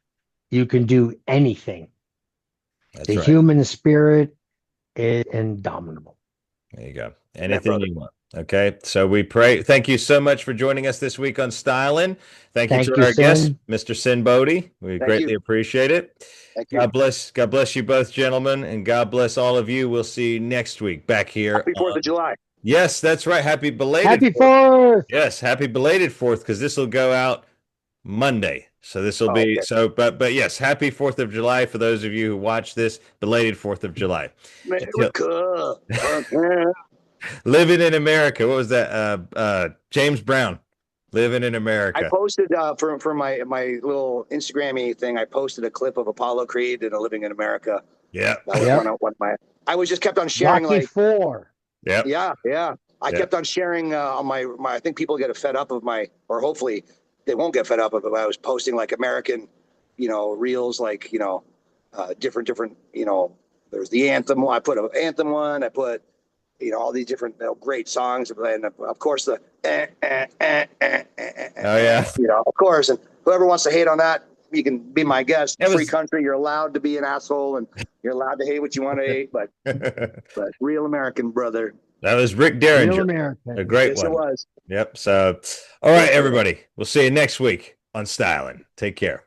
Speaker 3: You can do anything.
Speaker 2: That's
Speaker 3: the
Speaker 2: right.
Speaker 3: human spirit is indomitable.
Speaker 2: There you go. Anything you want. Okay. So we pray. Thank you so much for joining us this week on Styling. Thank you to our guest, Mr. Sinn Bodhi. We greatly appreciate it.
Speaker 4: Thank you.
Speaker 2: God bless you both, gentlemen, and God bless all of you. We'll see you next week back here.
Speaker 4: Happy 4th of July.
Speaker 2: Yes, that's right. Happy belated.
Speaker 3: Happy 4th.
Speaker 2: Yes, happy belated 4th, because this will go out Monday. So this will be so. But yes, happy 4th of July for those of you who watch this. Belated 4th of July.
Speaker 4: America.
Speaker 2: Living in America. What was that? James Brown. Living in America.
Speaker 4: I posted for my little Instagram-y thing. I posted a clip of Apollo Creed and a Living in America.
Speaker 2: Yeah.
Speaker 4: That was one of my. I was just kept on sharing
Speaker 3: Rocky 4.
Speaker 2: Yeah.
Speaker 4: Yeah. I kept on sharing on my. I think people get fed up of or hopefully they won't get fed up of it. I was posting like American, reels, like different. There's the anthem. I put an anthem one. I put. All these different great songs, and of course the
Speaker 2: oh yeah,
Speaker 4: of course, and whoever wants to hate on that, you can be my guest. Free country, you're allowed to be an asshole, and you're allowed to hate what you want to hate, but real American, brother.
Speaker 2: That was Rick Derringer,
Speaker 3: real American.
Speaker 2: A great one.
Speaker 4: It was.
Speaker 2: Yep. So, all right, everybody, we'll see you next week on Styling. Take care.